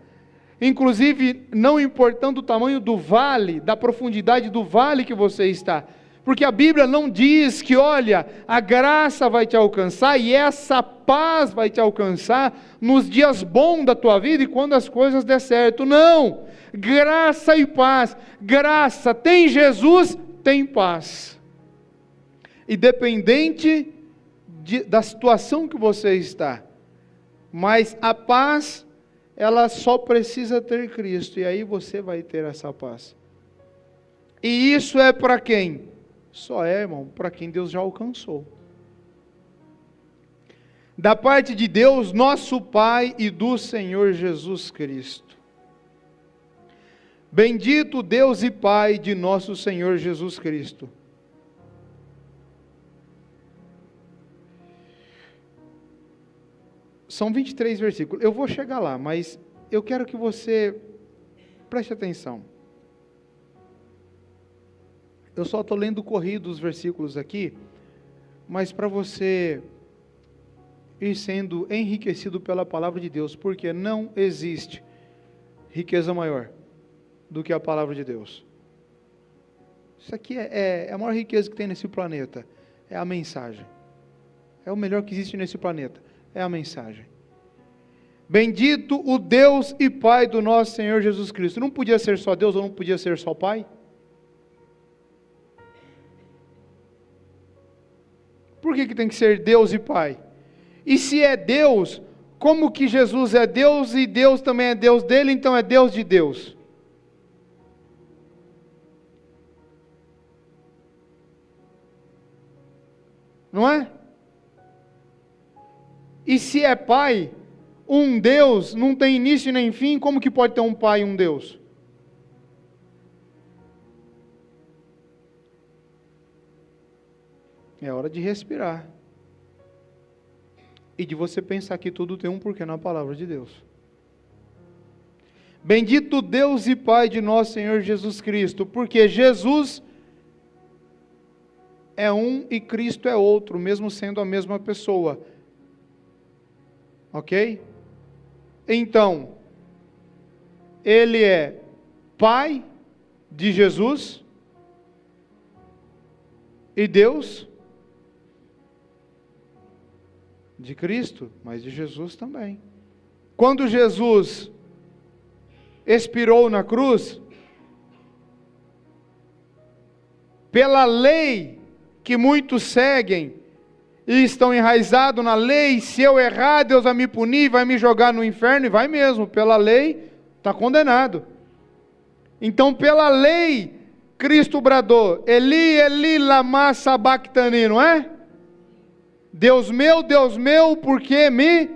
inclusive não importando o tamanho do vale, da profundidade do vale que você está, Porque a Bíblia não diz que, olha, a graça vai te alcançar e essa paz vai te alcançar nos dias bons da tua vida e quando as coisas der certo. Não! Graça e paz. Graça, tem Jesus, tem paz. Independente da situação que você está. Mas a paz, ela só precisa ter Cristo. E aí você vai ter essa paz. E isso é para quem? Só é, irmão, para quem Deus já alcançou. Da parte de Deus, nosso Pai e do Senhor Jesus Cristo. Bendito Deus e Pai de nosso Senhor Jesus Cristo. São 23 versículos. Eu vou chegar lá, mas eu quero que você preste atenção. Eu só estou lendo corrido os versículos aqui, mas para você ir sendo enriquecido pela palavra de Deus, porque não existe riqueza maior do que a palavra de Deus. Isso aqui é a maior riqueza que tem nesse planeta, é a mensagem. É o melhor que existe nesse planeta, é a mensagem. Bendito o Deus e Pai do nosso Senhor Jesus Cristo. Não podia ser só Deus ou não podia ser só Pai? Por que tem que ser Deus e Pai? E se é Deus, como que Jesus é Deus e Deus também é Deus dele, então é Deus de Deus? Não é? E se é Pai, um Deus não tem início nem fim, como que pode ter um Pai e um Deus? É hora de respirar. E de você pensar que tudo tem um porquê na palavra de Deus. Bendito Deus e Pai de nosso Senhor Jesus Cristo, porque Jesus é um e Cristo é outro, mesmo sendo a mesma pessoa. Ok? Então, Ele é Pai de Jesus e Deus de Cristo, mas de Jesus também. Quando Jesus expirou na cruz, pela lei que muitos seguem e estão enraizados na lei, se eu errar, Deus vai me punir, vai me jogar no inferno, e vai mesmo, pela lei, está condenado. Então, pela lei, Cristo bradou, Eli, Eli, lama sabachthani, não é? Deus meu, por que me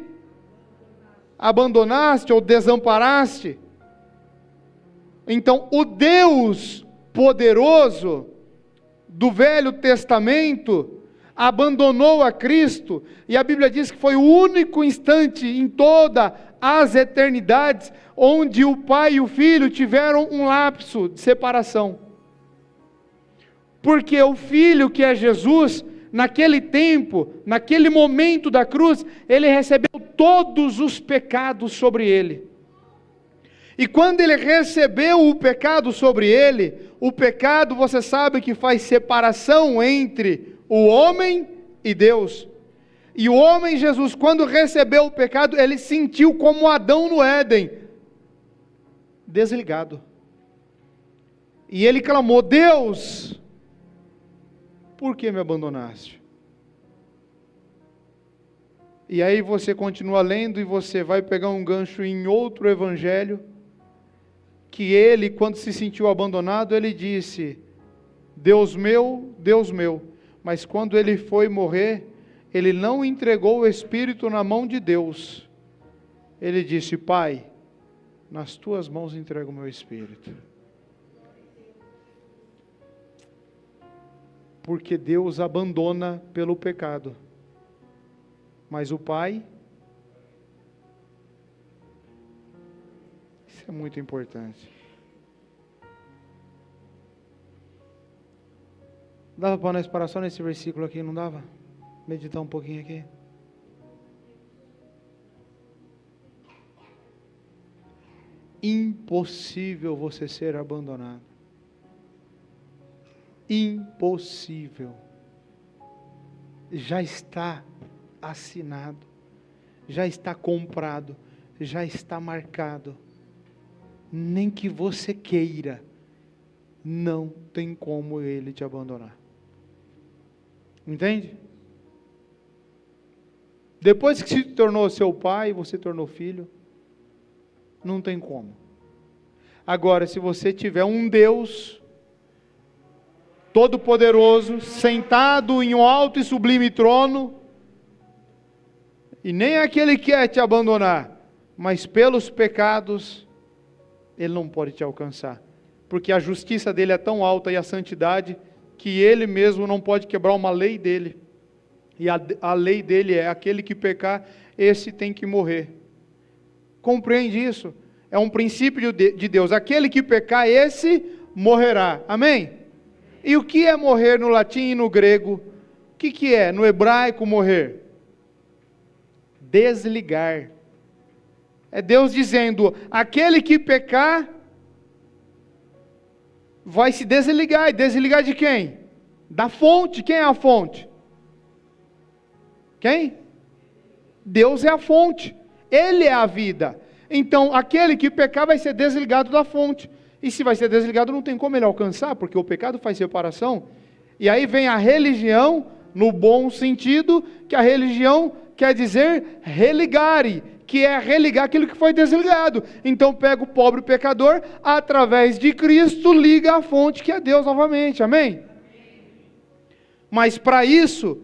abandonaste ou desamparaste? Então, o Deus poderoso do Velho Testamento abandonou a Cristo, e a Bíblia diz que foi o único instante em todas as eternidades onde o Pai e o Filho tiveram um lapso de separação. Porque o Filho, que é Jesus, naquele tempo, naquele momento da cruz, ele recebeu todos os pecados sobre ele. E quando ele recebeu o pecado sobre ele, o pecado, você sabe que faz separação entre o homem e Deus. E o homem Jesus, quando recebeu o pecado, ele sentiu como Adão no Éden, desligado. E ele clamou: Deus, por que me abandonaste? E aí você continua lendo e você vai pegar um gancho em outro evangelho, que ele, quando se sentiu abandonado, ele disse: Deus meu, mas quando ele foi morrer, ele não entregou o Espírito na mão de Deus, ele disse: Pai, nas tuas mãos entrego o meu Espírito. Porque Deus abandona pelo pecado, mas o Pai, isso é muito importante. Dava para nós parar só nesse versículo aqui, não dava? Meditar um pouquinho aqui. Impossível você ser abandonado. impossível. Já está assinado, já está comprado, já está marcado. Nem que você queira, não tem como Ele te abandonar. Entende? Depois que se tornou seu pai, você tornou filho, não tem como. Agora, se você tiver um Deus Todo-Poderoso, sentado em um alto e sublime trono, e nem aquele que quer te abandonar, mas pelos pecados, Ele não pode te alcançar, porque a justiça dele é tão alta e a santidade, que Ele mesmo não pode quebrar uma lei dele, e a lei dele é: aquele que pecar, esse tem que morrer. Compreende isso? É um princípio de Deus: aquele que pecar, esse morrerá. Amém? E o que é morrer no latim e no grego? O que é no hebraico morrer? Desligar. É Deus dizendo: aquele que pecar vai se desligar. E desligar de quem? Da fonte. Quem é a fonte? Quem? Deus é a fonte. Ele é a vida. Então, aquele que pecar vai ser desligado da fonte. E se vai ser desligado, não tem como ele alcançar, porque o pecado faz separação. E aí vem a religião, no bom sentido, que a religião quer dizer religare, que é religar aquilo que foi desligado. Então pega o pobre pecador, através de Cristo, liga a fonte, que é Deus novamente. Amém? Mas para isso,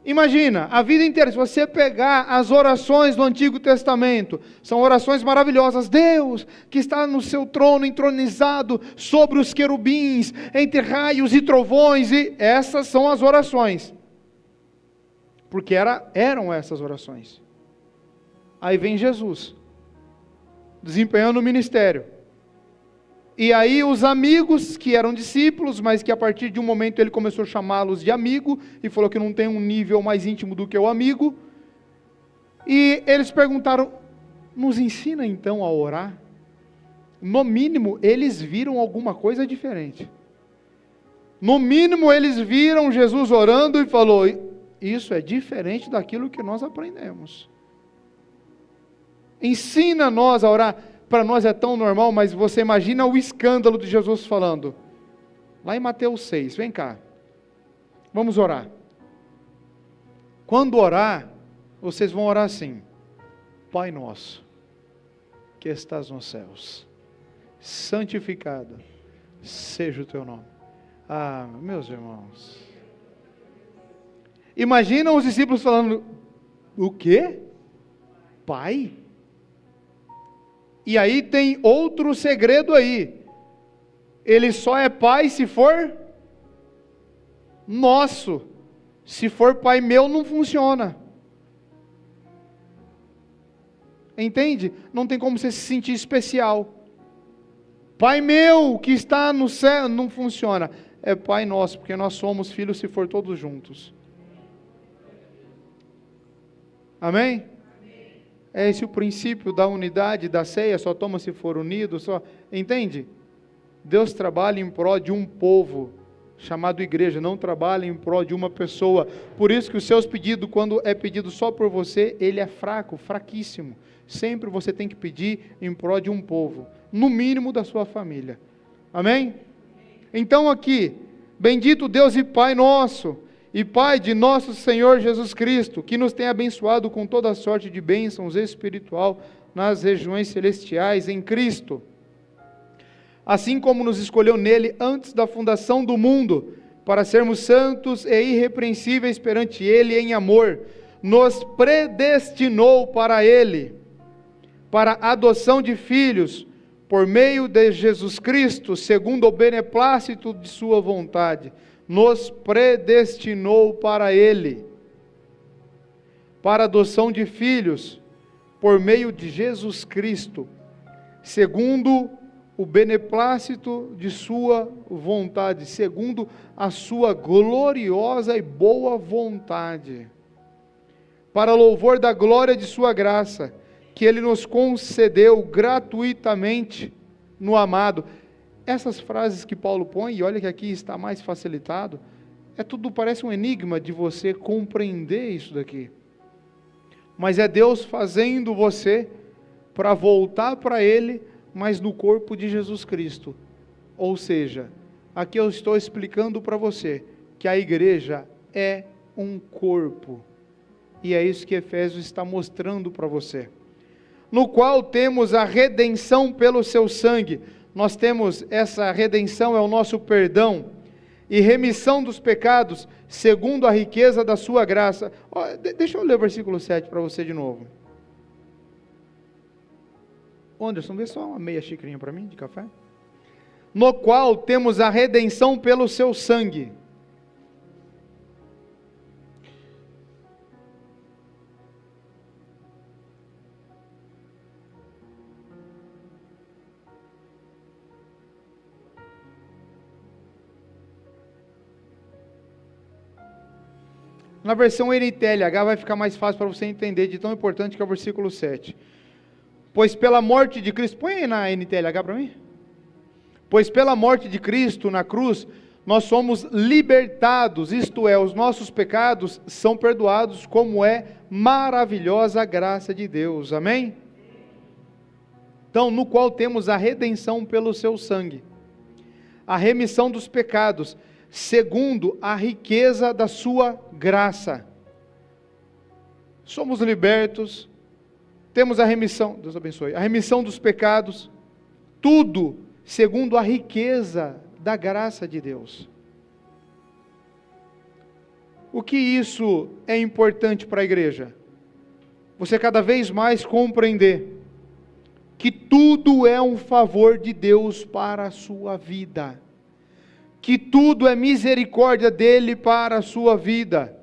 imagina, a vida inteira, se você pegar as orações do Antigo Testamento, são orações maravilhosas. Deus, que está no seu trono, entronizado sobre os querubins, entre raios e trovões, e essas são as orações. Porque eram essas orações. Aí vem Jesus, desempenhando o ministério. E aí os amigos, que eram discípulos, mas que a partir de um momento ele começou a chamá-los de amigo, e falou que não tem um nível mais íntimo do que o amigo. E eles perguntaram: nos ensina então a orar? No mínimo, eles viram alguma coisa diferente. No mínimo, eles viram Jesus orando e falou: isso é diferente daquilo que nós aprendemos. Ensina nós a orar. Para nós é tão normal, mas você imagina o escândalo de Jesus falando, lá em Mateus 6, vem cá, vamos orar. Quando orar, vocês vão orar assim: Pai nosso, que estás nos céus, santificado seja o teu nome. Ah, meus irmãos, imagina os discípulos falando: o quê? Pai? E aí tem outro segredo aí: ele só é pai se for nosso. Se for pai meu, não funciona. Entende? Não tem como você se sentir especial. Pai meu que está no céu, não funciona. É pai nosso, porque nós somos filhos se for todos juntos. Amém? É esse o princípio da unidade, da ceia, só toma se for unido, só, entende? Deus trabalha em prol de um povo, chamado igreja, não trabalha em prol de uma pessoa. Por isso que os seus pedidos, quando é pedido só por você, ele é fraco, fraquíssimo. Sempre você tem que pedir em prol de um povo, no mínimo da sua família. Amém? Então aqui, bendito Deus e Pai nosso, e Pai de nosso Senhor Jesus Cristo, que nos tem abençoado com toda sorte de bênçãos espiritual nas regiões celestiais em Cristo, assim como nos escolheu nele antes da fundação do mundo, para sermos santos e irrepreensíveis perante ele em amor, nos predestinou para ele, para a adoção de filhos, por meio de Jesus Cristo, segundo o beneplácito de sua vontade, nos predestinou para ele, para a adoção de filhos, por meio de Jesus Cristo, segundo o beneplácito de sua vontade, segundo a sua gloriosa e boa vontade, para louvor da glória de sua graça, que ele nos concedeu gratuitamente no amado. essas frases que Paulo põe, e olha que aqui está mais facilitado, tudo parece um enigma de você compreender isso daqui. Mas é Deus fazendo você para voltar para Ele, mas no corpo de Jesus Cristo. Ou seja, aqui eu estou explicando para você que a igreja é um corpo. E é isso que Efésios está mostrando para você. No qual temos a redenção pelo seu sangue. Nós temos essa redenção, é o nosso perdão e remissão dos pecados, segundo a riqueza da sua graça. Deixa eu ler o versículo 7 para você de novo. Anderson, vê só uma meia xicrinha para mim de café. No qual temos a redenção pelo seu sangue. Na versão NTLH vai ficar mais fácil para você entender de tão importante que é o versículo 7. Pois pela morte de Cristo, põe aí na NTLH para mim. Pois pela morte de Cristo na cruz, nós somos libertados, isto é, os nossos pecados são perdoados, como é maravilhosa a graça de Deus, amém? Então, no qual temos a redenção pelo seu sangue, a remissão dos pecados, segundo a riqueza da sua graça. Somos libertos, temos a remissão, Deus abençoe, a remissão dos pecados, tudo segundo a riqueza da graça de Deus. O que isso é importante para a igreja? Você cada vez mais compreender que tudo é um favor de Deus para a sua vida. Que tudo é misericórdia dele para a sua vida.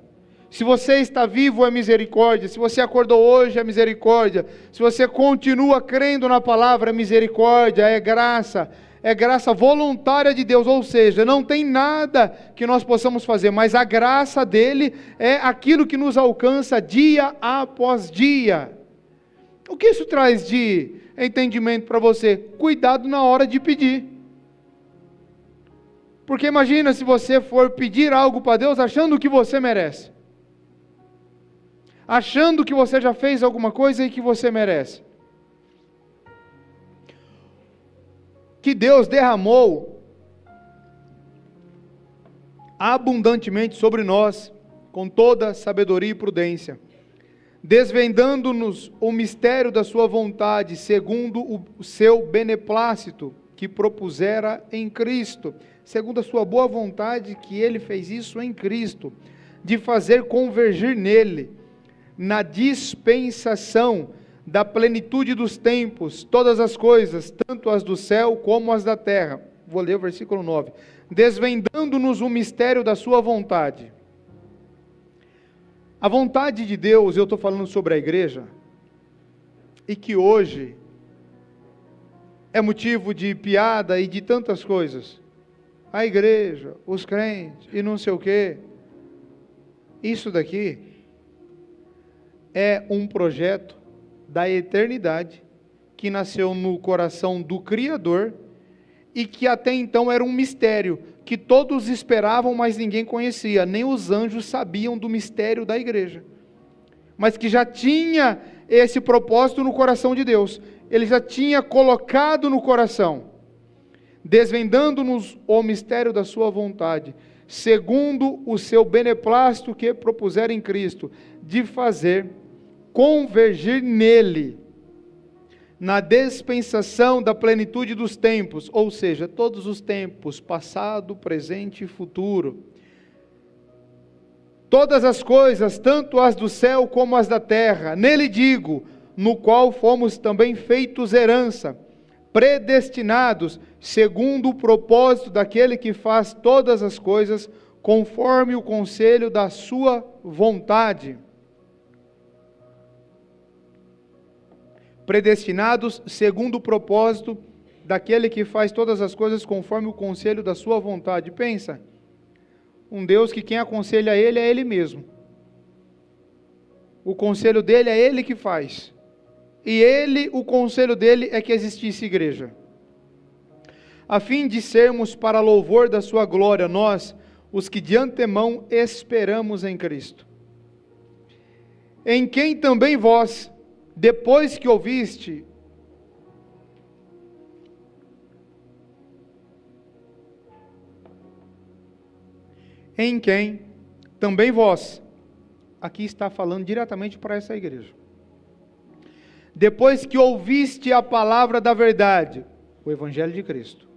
Se você está vivo é misericórdia, se você acordou hoje é misericórdia, se você continua crendo na palavra é misericórdia, é graça voluntária de Deus, ou seja, não tem nada que nós possamos fazer, mas a graça dele é aquilo que nos alcança dia após dia. O que isso traz de entendimento para você? Cuidado na hora de pedir. Porque imagina se você for pedir algo para Deus achando que você merece. Achando que você já fez alguma coisa e que você merece. Que Deus derramou abundantemente sobre nós, com toda sabedoria e prudência, desvendando-nos o mistério da sua vontade, segundo o seu beneplácito, que propusera em Cristo, segundo a sua boa vontade, que ele fez isso em Cristo, de fazer convergir nele, na dispensação da plenitude dos tempos, todas as coisas, tanto as do céu como as da terra. Vou ler o versículo 9. Desvendando-nos o mistério da sua vontade. A vontade de Deus, eu estou falando sobre a igreja, e que hoje é motivo de piada e de tantas coisas. A igreja, os crentes e não sei o quê. Isso daqui é um projeto da eternidade que nasceu no coração do Criador e que até então era um mistério que todos esperavam, mas ninguém conhecia, nem os anjos sabiam do mistério da igreja, mas que já tinha esse propósito no coração de Deus, ele já tinha colocado no coração, desvendando-nos o mistério da sua vontade, segundo o seu beneplácito que propusera em Cristo, de fazer convergir nele, na dispensação da plenitude dos tempos, ou seja, todos os tempos, passado, presente e futuro, todas as coisas, tanto as do céu como as da terra, nele digo, no qual fomos também feitos herança, predestinados, segundo o propósito daquele que faz todas as coisas, conforme o conselho da sua vontade. Predestinados segundo o propósito daquele que faz todas as coisas conforme o conselho da sua vontade. Pensa, um Deus que quem aconselha ele é ele mesmo. O conselho dele é ele que faz. E ele, o conselho dele é que existisse igreja. a fim de sermos para louvor da sua glória, nós, os que de antemão esperamos em Cristo. Em quem também vós, depois que ouviste, em quem também vós, aqui está falando diretamente para essa igreja, depois que ouviste a palavra da verdade, o Evangelho de Cristo,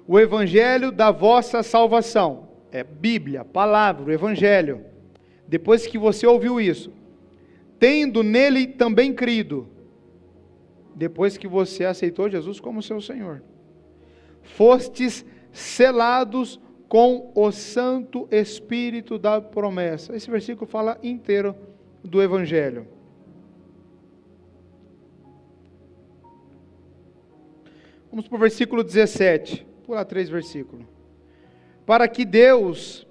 o Evangelho da vossa salvação, é Bíblia, palavra, o Evangelho, depois que você ouviu isso, tendo nele também crido, depois que você aceitou Jesus como seu Senhor, fostes selados com o Santo Espírito da promessa. Esse versículo fala inteiro do Evangelho. Vamos para o versículo 17, pular 3 versículos. Para que Deus,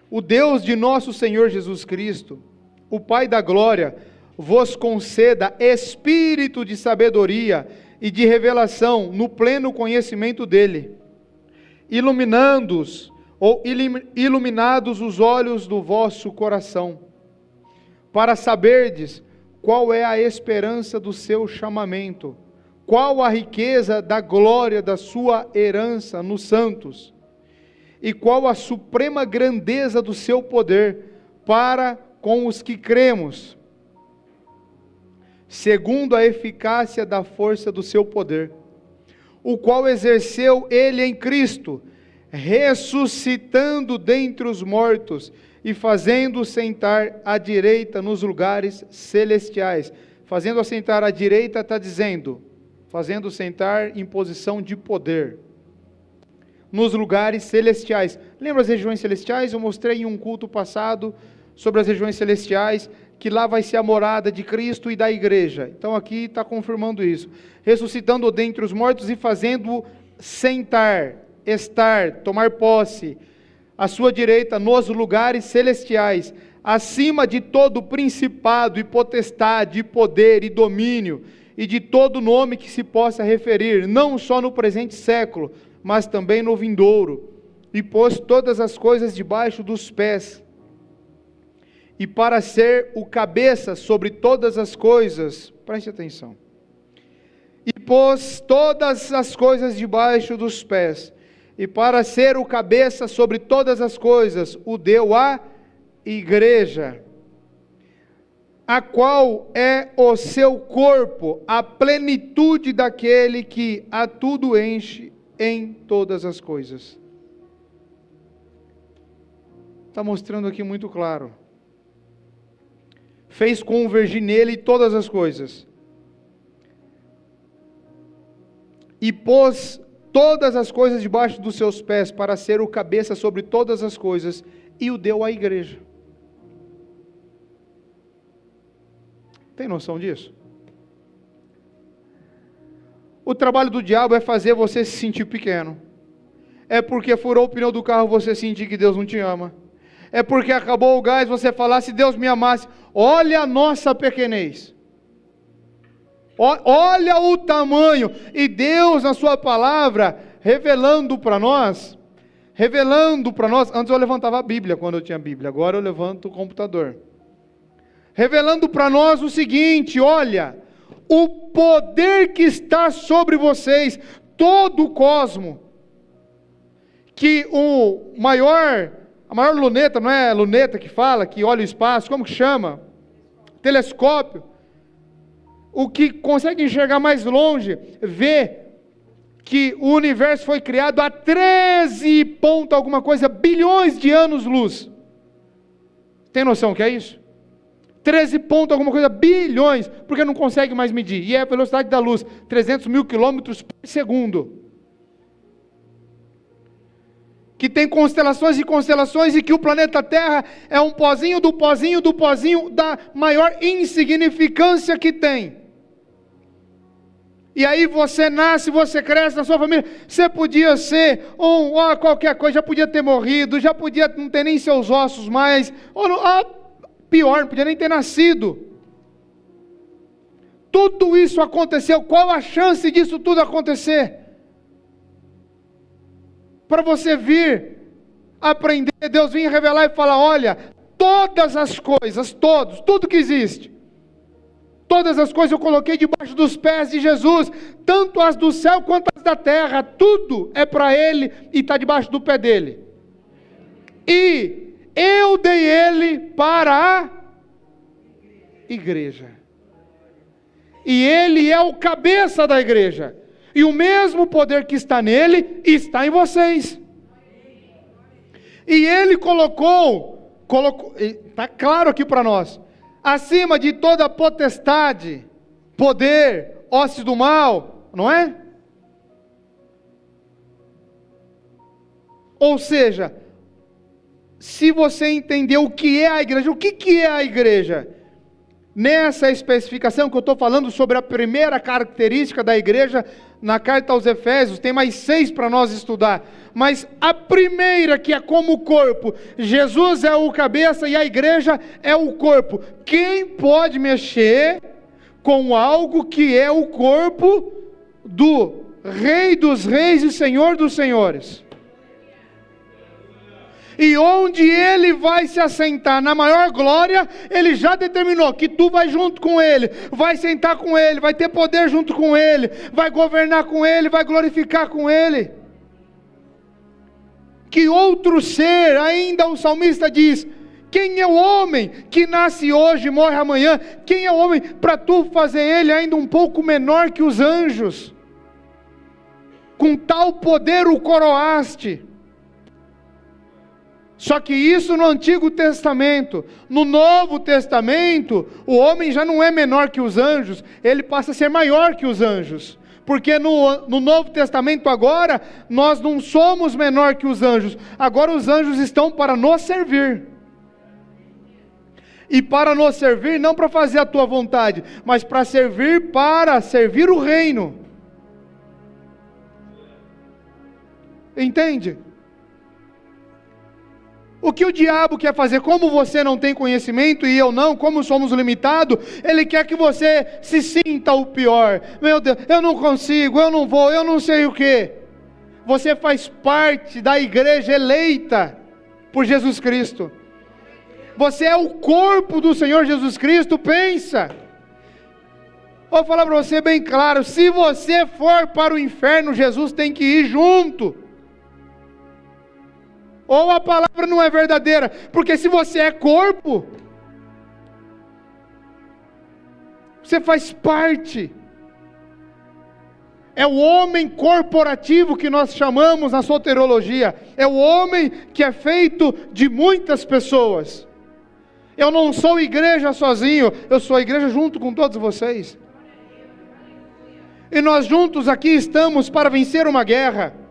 o Deus de nosso Senhor Jesus Cristo, o Pai da glória, vos conceda espírito de sabedoria e de revelação no pleno conhecimento dele, iluminados os olhos do vosso coração, para saberdes qual é a esperança do seu chamamento, qual a riqueza da glória da sua herança nos santos, e qual a suprema grandeza do seu poder para com os que cremos, segundo a eficácia da força do seu poder, o qual exerceu ele em Cristo, ressuscitando dentre os mortos e fazendo sentar à direita nos lugares celestiais. Fazendo assentar à direita está dizendo, fazendo sentar em posição de poder, nos lugares celestiais. Lembra as regiões celestiais? Eu mostrei em um culto passado sobre as regiões celestiais, que lá vai ser a morada de Cristo e da igreja. Então aqui está confirmando isso. Ressuscitando dentre os mortos e fazendo sentar, estar, tomar posse, à sua direita nos lugares celestiais, acima de todo principado e potestade, e poder e domínio, e de todo nome que se possa referir, não só no presente século, mas também no vindouro, e pôs todas as coisas debaixo dos pés, e para ser o cabeça sobre todas as coisas, preste atenção, e pôs todas as coisas debaixo dos pés, e para ser o cabeça sobre todas as coisas, o deu à igreja, a qual é o seu corpo, a plenitude daquele que a tudo enche em todas as coisas. Está mostrando aqui muito claro. Fez convergir nele todas as coisas. E pôs todas as coisas debaixo dos seus pés, para ser o cabeça sobre todas as coisas, e o deu à igreja. Tem noção disso? O trabalho do diabo é fazer você se sentir pequeno. É porque furou o pneu do carro você sentir que Deus não te ama. É porque acabou o gás você falar, se Deus me amasse. Olha a nossa pequenez. Olha o tamanho. E Deus na sua palavra, revelando para nós, antes eu levantava a Bíblia quando eu tinha Bíblia, agora eu levanto o computador. Revelando para nós o seguinte, olha, o poder que está sobre vocês, todo o cosmo, que a maior luneta, não é luneta que fala, que olha o espaço, como que chama? Telescópio, o que consegue enxergar mais longe, vê que o universo foi criado há 13 ponto alguma coisa, bilhões de anos-luz. Tem noção o que é isso? 13 ponto alguma coisa, bilhões, porque não consegue mais medir, e é a velocidade da luz, 300 mil quilômetros por segundo, que tem constelações e constelações, e que o planeta Terra é um pozinho do pozinho do pozinho, da maior insignificância que tem, e aí você nasce, você cresce na sua família, você podia ser qualquer coisa, já podia ter morrido, já podia não ter nem seus ossos mais, pior, não podia nem ter nascido. Tudo isso aconteceu. Qual a chance disso tudo acontecer? para você vir aprender. Deus vinha revelar e falar: olha, todas as coisas, tudo que existe, todas as coisas eu coloquei debaixo dos pés de Jesus, tanto as do céu quanto as da terra, tudo é para Ele e está debaixo do pé dEle. E eu dei Ele para a igreja. E Ele é o cabeça da igreja. E o mesmo poder que está nele, está em vocês. E Ele colocou, está claro aqui para nós, acima de toda potestade, poder, hostes do mal, não é? Ou seja, se você entender o que é a igreja, o que é a igreja? Nessa especificação que eu estou falando sobre a primeira característica da igreja, na carta aos Efésios, tem mais 6 para nós estudar, mas a primeira, que é como corpo, Jesus é o cabeça e a igreja é o corpo. Quem pode mexer com algo que é o corpo do Rei dos Reis e Senhor dos Senhores? E onde Ele vai se assentar na maior glória, Ele já determinou que tu vai junto com Ele, vai sentar com Ele, vai ter poder junto com Ele, vai governar com Ele, vai glorificar com Ele. Que outro ser, ainda o salmista diz: quem é o homem que nasce hoje e morre amanhã? Quem é o homem para tu fazer ele ainda um pouco menor que os anjos? Com tal poder o coroaste. Só que isso no Antigo Testamento. No Novo Testamento, o homem já não é menor que os anjos, ele passa a ser maior que os anjos. Porque no Novo Testamento agora, nós não somos menor que os anjos. Agora os anjos estão para nos servir. E para nos servir, não para fazer a tua vontade, mas para servir o reino. Entende? O que o diabo quer fazer, como você não tem conhecimento e eu não, como somos limitados, ele quer que você se sinta o pior. Meu Deus, eu não consigo, eu não vou, eu não sei o que. Você faz parte da igreja eleita por Jesus Cristo. Você é o corpo do Senhor Jesus Cristo, pensa. Vou falar para você bem claro, se você for para o inferno, Jesus tem que ir junto. Ou a palavra não é verdadeira, porque se você é corpo, você faz parte. É o homem corporativo que nós chamamos na soteriologia. É o homem que é feito de muitas pessoas. Eu não sou igreja sozinho, eu sou igreja junto com todos vocês. E nós juntos aqui estamos para vencer uma guerra.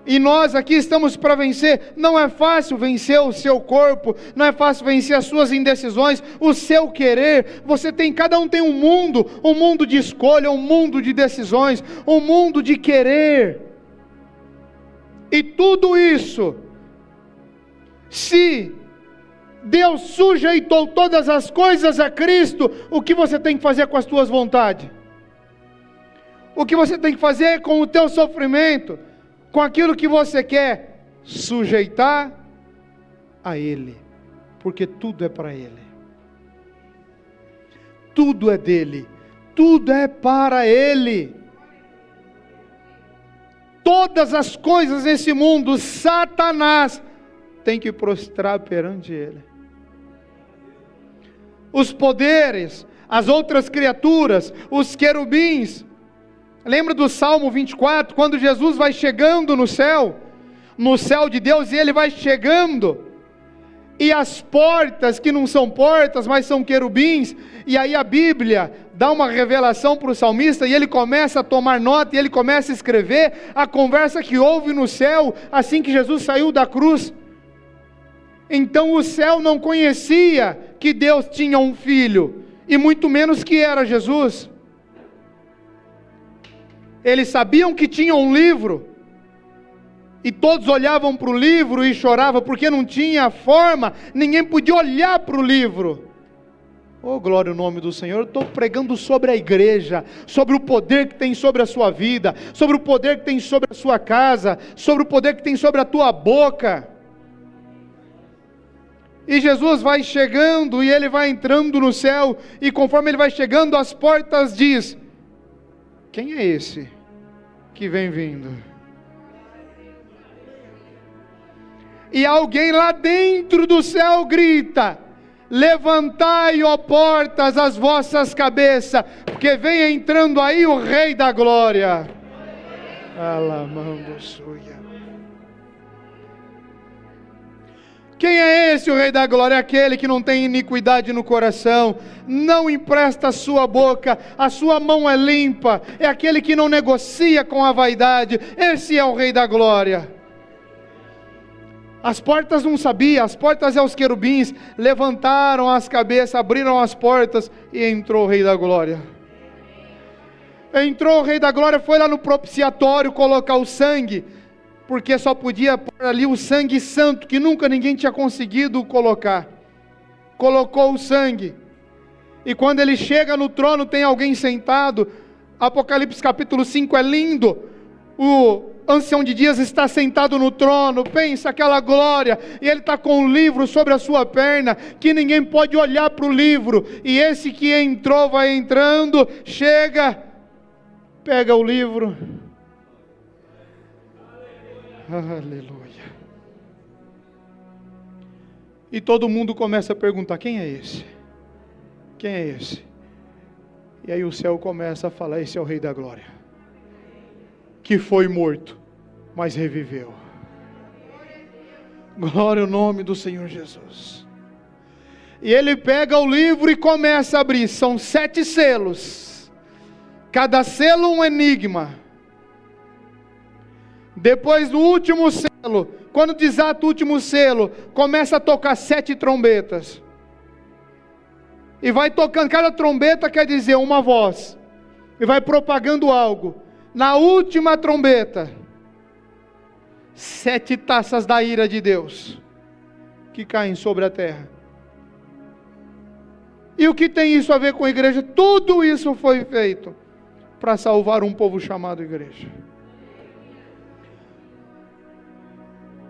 E nós aqui estamos para vencer. Não é fácil vencer o seu corpo, não é fácil vencer as suas indecisões, o seu querer. Cada um tem um mundo de escolha, um mundo de decisões, um mundo de querer. E tudo isso, se Deus sujeitou todas as coisas a Cristo, o que você tem que fazer com as tuas vontades? O que você tem que fazer com o teu sofrimento? Com aquilo que você quer? Sujeitar a Ele, porque tudo é para Ele, tudo é dele, tudo é para Ele. Todas as coisas nesse mundo, Satanás tem que prostrar perante Ele. Os poderes, as outras criaturas, os querubins. Lembra do Salmo 24, quando Jesus vai chegando no céu de Deus, e Ele vai chegando, e as portas, que não são portas, mas são querubins, e aí a Bíblia dá uma revelação para o salmista, e ele começa a tomar nota, e ele começa a escrever a conversa que houve no céu, assim que Jesus saiu da cruz. Então o céu não conhecia que Deus tinha um filho, e muito menos que era Jesus. Eles sabiam que tinha um livro, e todos olhavam para o livro e choravam, porque não tinha forma, ninguém podia olhar para o livro. Oh, glória ao nome do Senhor. Eu estou pregando sobre a igreja, sobre o poder que tem sobre a sua vida, sobre o poder que tem sobre a sua casa, sobre o poder que tem sobre a tua boca. E Jesus vai chegando e ele vai entrando no céu, e conforme ele vai chegando, as portas diz: quem é esse que vem vindo? E alguém lá dentro do céu grita: levantai, ó portas, as vossas cabeças, porque vem entrando aí o Rei da Glória. Alamando suia. Quem é esse, o Rei da Glória? É aquele que não tem iniquidade no coração, não empresta a sua boca, a sua mão é limpa, é aquele que não negocia com a vaidade. Esse é o Rei da Glória. As portas não sabia, as portas é os querubins, levantaram as cabeças, abriram as portas e entrou o Rei da Glória. Entrou o Rei da Glória, foi lá no propiciatório colocar o sangue, porque só podia pôr ali o sangue santo, que nunca ninguém tinha conseguido colocar. Colocou o sangue, e quando ele chega no trono tem alguém sentado. Apocalipse capítulo 5 é lindo. O ancião de dias está sentado no trono, pensa aquela glória, e ele está com um livro sobre a sua perna, que ninguém pode olhar para o livro, e esse que entrou vai entrando, chega, pega o livro, aleluia, e todo mundo começa a perguntar: quem é esse? Quem é esse? E aí o céu começa a falar: esse é o Rei da Glória, que foi morto, mas reviveu. Glória ao nome do Senhor Jesus. E ele pega o livro e começa a abrir. São 7 selos, cada selo um enigma. Depois do último selo, quando desata o último selo, começa a tocar 7 trombetas, e vai tocando, cada trombeta quer dizer uma voz, e vai propagando algo. Na última trombeta, 7 taças da ira de Deus que caem sobre a terra. E o que tem isso a ver com a igreja? Tudo isso foi feito para salvar um povo chamado igreja.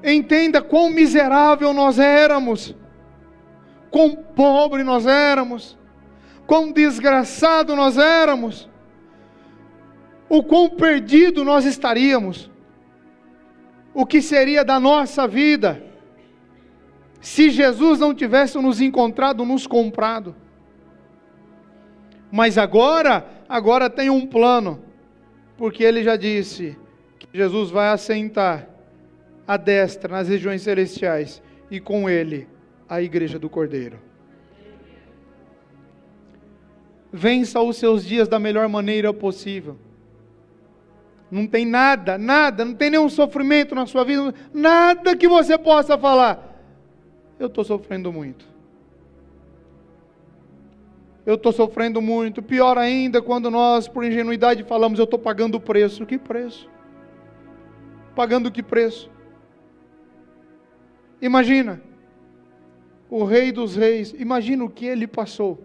Entenda quão miserável nós éramos, quão pobre nós éramos, quão desgraçado nós éramos, o quão perdido nós estaríamos, o que seria da nossa vida, se Jesus não tivesse nos encontrado, nos comprado. Mas agora tem um plano, porque ele já disse que Jesus vai assentar à destra nas regiões celestiais, e com ele a igreja do Cordeiro. Vença os seus dias da melhor maneira possível. Não tem nada, não tem nenhum sofrimento na sua vida, nada que você possa falar: eu estou sofrendo muito. Eu estou sofrendo muito. Pior ainda, quando nós, por ingenuidade, falamos: eu estou pagando o preço. Que preço? Pagando que preço? Imagina, o Rei dos Reis, imagina o que ele passou.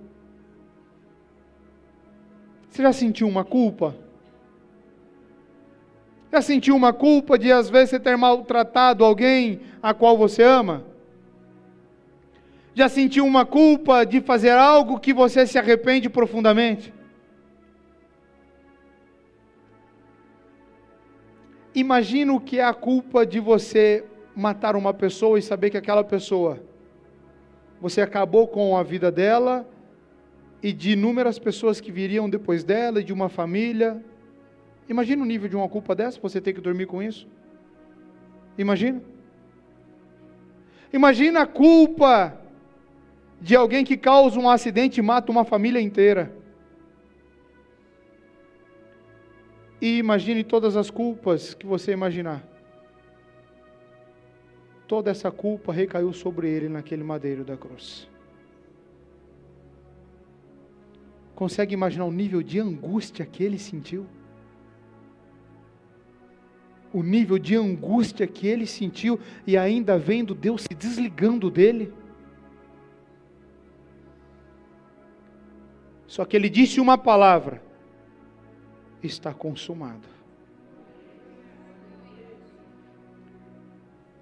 Você já sentiu uma culpa? Já sentiu uma culpa de às vezes você ter maltratado alguém a qual você ama? Já sentiu uma culpa de fazer algo que você se arrepende profundamente? Imagina o que é a culpa de você matar uma pessoa e saber que aquela pessoa, você acabou com a vida dela e de inúmeras pessoas que viriam depois dela e de uma família. Imagina o nível de uma culpa dessa, você ter que dormir com isso. Imagina. Imagina a culpa de alguém que causa um acidente e mata uma família inteira. E imagine todas as culpas que você imaginar. Toda essa culpa recaiu sobre ele naquele madeiro da cruz. Consegue imaginar o nível de angústia que ele sentiu? O nível de angústia que ele sentiu, e ainda vendo Deus se desligando dele. Só que ele disse uma palavra: está consumado.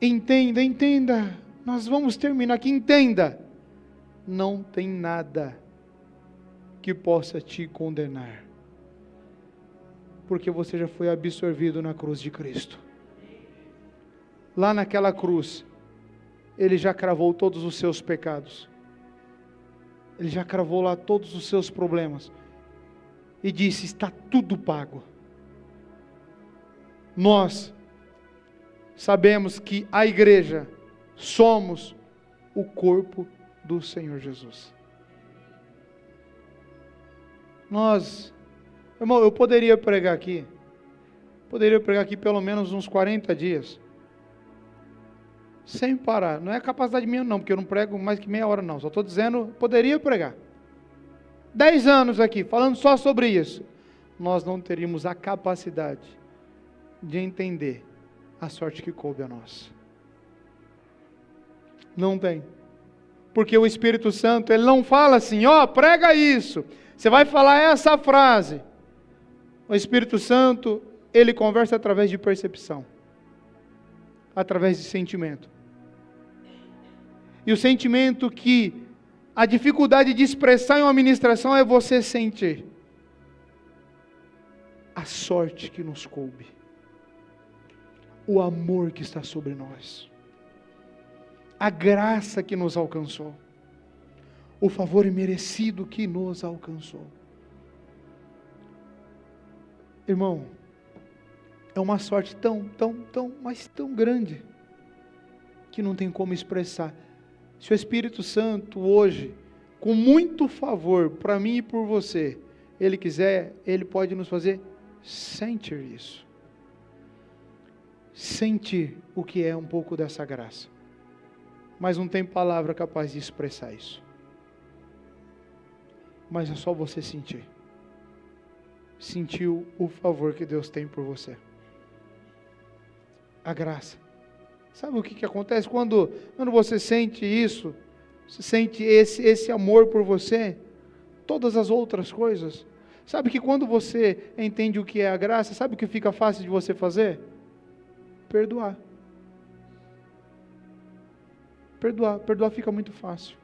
Entenda, entenda. Nós vamos terminar aqui. Entenda. Não tem nada que possa te condenar, porque você já foi absorvido na cruz de Cristo. Lá naquela cruz, Ele já cravou todos os seus pecados. Ele já cravou lá todos os seus problemas. E disse: está tudo pago. Nós sabemos que a igreja somos o corpo do Senhor Jesus. Irmão, eu poderia pregar aqui pelo menos uns 40 dias, sem parar. Não é capacidade minha não, porque eu não prego mais que meia hora não, só estou dizendo, poderia pregar 10 anos aqui, falando só sobre isso. Nós não teríamos a capacidade de entender a sorte que coube a nós. Não tem. Porque o Espírito Santo, Ele não fala assim: ó, prega isso, você vai falar essa frase. O Espírito Santo, Ele conversa através de percepção, através de sentimento. E o sentimento que a dificuldade de expressar em uma ministração é você sentir a sorte que nos coube, o amor que está sobre nós, a graça que nos alcançou, o favor imerecido que nos alcançou. Irmão, é uma sorte mas tão grande, que não tem como expressar. Se o Espírito Santo hoje, com muito favor para mim e por você, Ele quiser, Ele pode nos fazer sentir isso. Sentir o que é um pouco dessa graça. Mas não tem palavra capaz de expressar isso. Mas é só você sentir. Sentir o favor que Deus tem por você. A graça. Sabe o que acontece quando você sente isso? Você sente esse amor por você? Todas as outras coisas. Sabe que quando você entende o que é a graça, sabe o que fica fácil de você fazer? Perdoar. Perdoar fica muito fácil.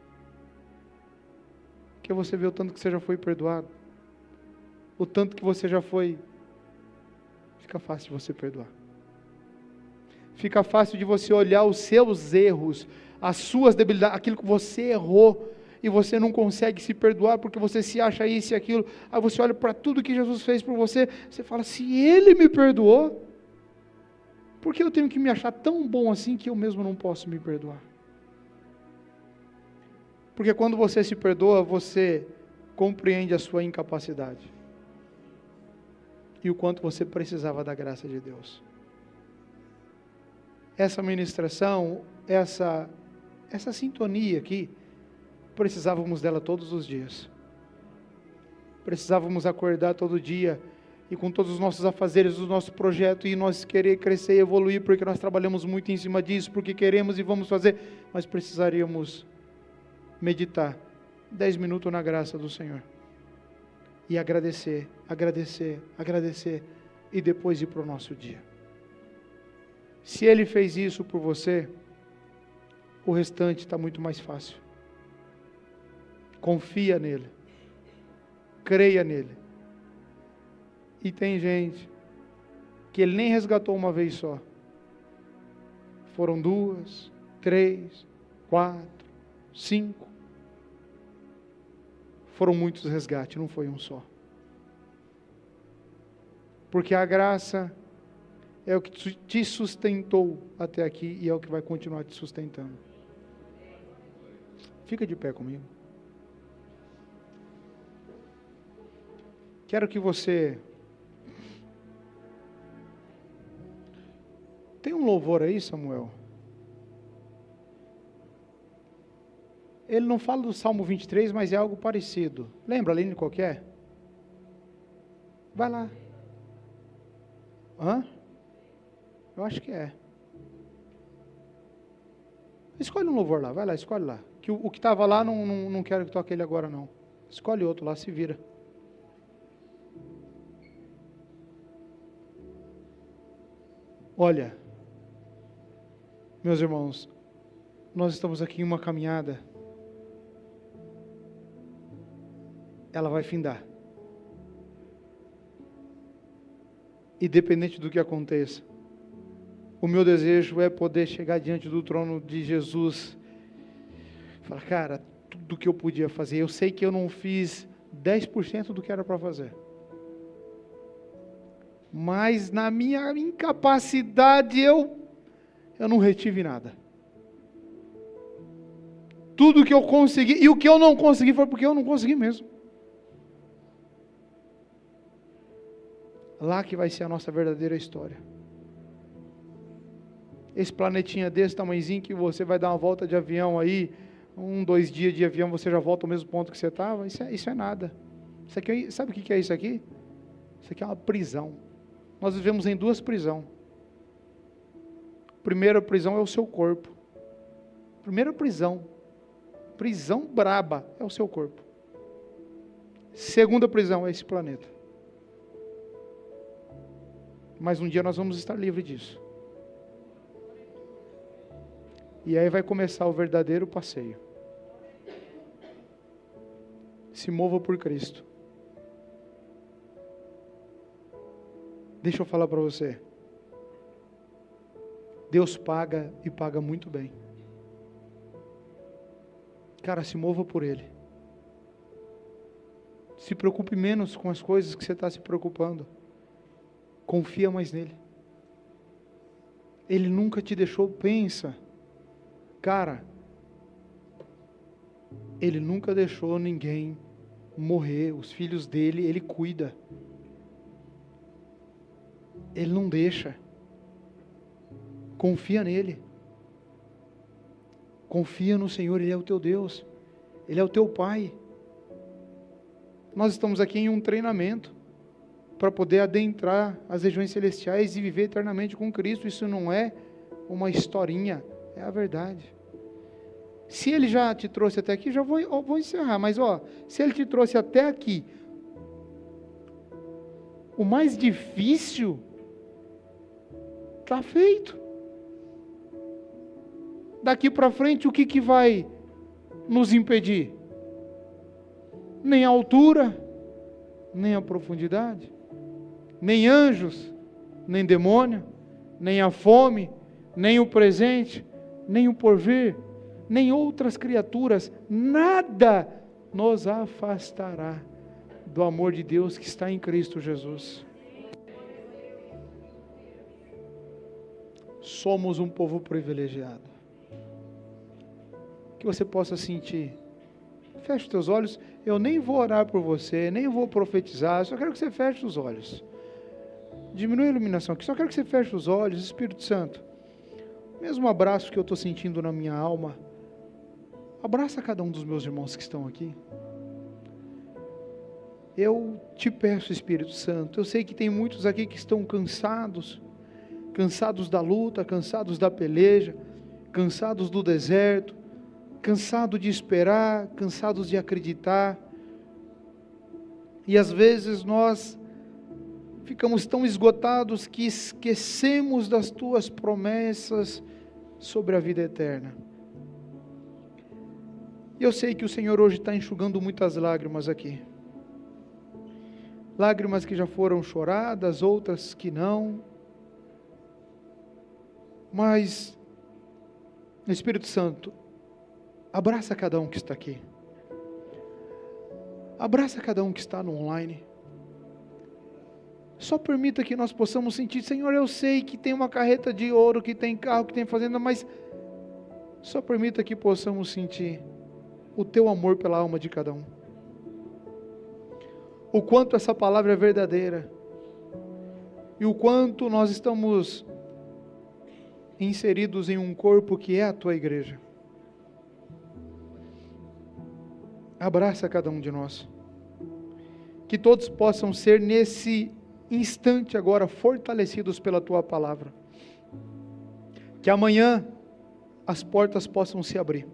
Porque você vê o tanto que você já foi perdoado, o tanto que você já foi, fica fácil de você perdoar. Fica fácil de você olhar os seus erros, as suas debilidades, aquilo que você errou, e você não consegue se perdoar, porque você se acha isso e aquilo. Aí você olha para tudo que Jesus fez por você, você fala: se Ele me perdoou, por que eu tenho que me achar tão bom assim que eu mesmo não posso me perdoar? Porque quando você se perdoa, você compreende a sua incapacidade. E o quanto você precisava da graça de Deus. Essa ministração, essa sintonia aqui, precisávamos dela todos os dias. Precisávamos acordar todo dia, e com todos os nossos afazeres, o nosso projeto, e nós querer crescer e evoluir, porque nós trabalhamos muito em cima disso, porque queremos e vamos fazer, mas precisaríamos meditar 10 minutos na graça do Senhor, e agradecer, e depois ir para o nosso dia. Se Ele fez isso por você, o restante está muito mais fácil. Confia nele, creia nele. E tem gente que Ele nem resgatou uma vez só, foram 2, 3, 4, 5, foram muitos resgates, não foi um só. Porque a graça é o que te sustentou até aqui, e é o que vai continuar te sustentando. Fica de pé comigo. Quero que você... Tem um louvor aí, Samuel? Ele não fala do Salmo 23, mas é algo parecido. Lembra, Aline, qual que é? Vai lá. Hã? Eu acho que é. Escolhe um louvor lá, vai lá, escolhe lá. Que o que estava lá, não quero que toque ele agora não. Escolhe outro lá, se vira. Olha, meus irmãos, nós estamos aqui em uma caminhada, ela vai findar. Independente do que aconteça, o meu desejo é poder chegar diante do trono de Jesus, falar, cara, tudo que eu podia fazer, eu sei que eu não fiz 10% do que era para fazer, mas na minha incapacidade eu não retive nada. Tudo que eu consegui, e o que eu não consegui foi porque eu não consegui mesmo. Lá que vai ser a nossa verdadeira história. Esse planetinha desse tamanhozinho que você vai dar uma volta de avião aí, 2 dias de avião, você já volta ao mesmo ponto que você estava, isso é nada. Isso aqui, sabe o que é isso aqui? Isso aqui é uma prisão. Nós vivemos em 2 prisões. Primeira prisão é o seu corpo. Primeira prisão braba, é o seu corpo. Segunda prisão é esse planeta. Mas um dia nós vamos estar livres disso. E aí vai começar o verdadeiro passeio. Se mova por Cristo. Deixa eu falar para você. Deus paga e paga muito bem. Cara, se mova por Ele. Se preocupe menos com as coisas que você está se preocupando. Confia mais nele. Ele nunca te deixou, pensa. Cara, Ele nunca deixou ninguém morrer. Os filhos dele, Ele cuida. Ele não deixa. Confia nele. Confia no Senhor, Ele é o teu Deus. Ele é o teu Pai. Nós estamos aqui em um treinamento para poder adentrar as regiões celestiais e viver eternamente com Cristo. Isso não é uma historinha, é a verdade. Se Ele já te trouxe até aqui, já vou encerrar, mas se Ele te trouxe até aqui, o mais difícil está feito. Daqui para frente, o que vai nos impedir? Nem a altura, nem a profundidade, nem anjos, nem demônio, nem a fome, nem o presente, nem o porvir, nem outras criaturas, nada nos afastará do amor de Deus que está em Cristo Jesus. Somos um povo privilegiado. Que você possa sentir. Feche os teus olhos. Eu nem vou orar por você, nem vou profetizar. Só quero que você feche os olhos. Diminui a iluminação aqui. Só quero que você feche os olhos. Espírito Santo, mesmo abraço que eu estou sentindo na minha alma, abraça cada um dos meus irmãos que estão aqui. Eu te peço, Espírito Santo, eu sei que tem muitos aqui que estão cansados da luta, cansados da peleja, cansados do deserto, cansados de esperar, cansados de acreditar, e às vezes nós ficamos tão esgotados que esquecemos das tuas promessas sobre a vida eterna. Eu sei que o Senhor hoje está enxugando muitas lágrimas aqui, lágrimas que já foram choradas, outras que não, mas Espírito Santo, abraça cada um que está aqui. Abraça cada um que está no online. Só permita que nós possamos sentir, Senhor, eu sei que tem uma carreta de ouro, que tem carro, que tem fazenda, mas só permita que possamos sentir o teu amor pela alma de cada um. O quanto essa palavra é verdadeira. E o quanto nós estamos inseridos em um corpo que é a tua igreja. Abraça cada um de nós. Que todos possam ser nesse instante agora fortalecidos pela tua palavra. Que amanhã as portas possam se abrir.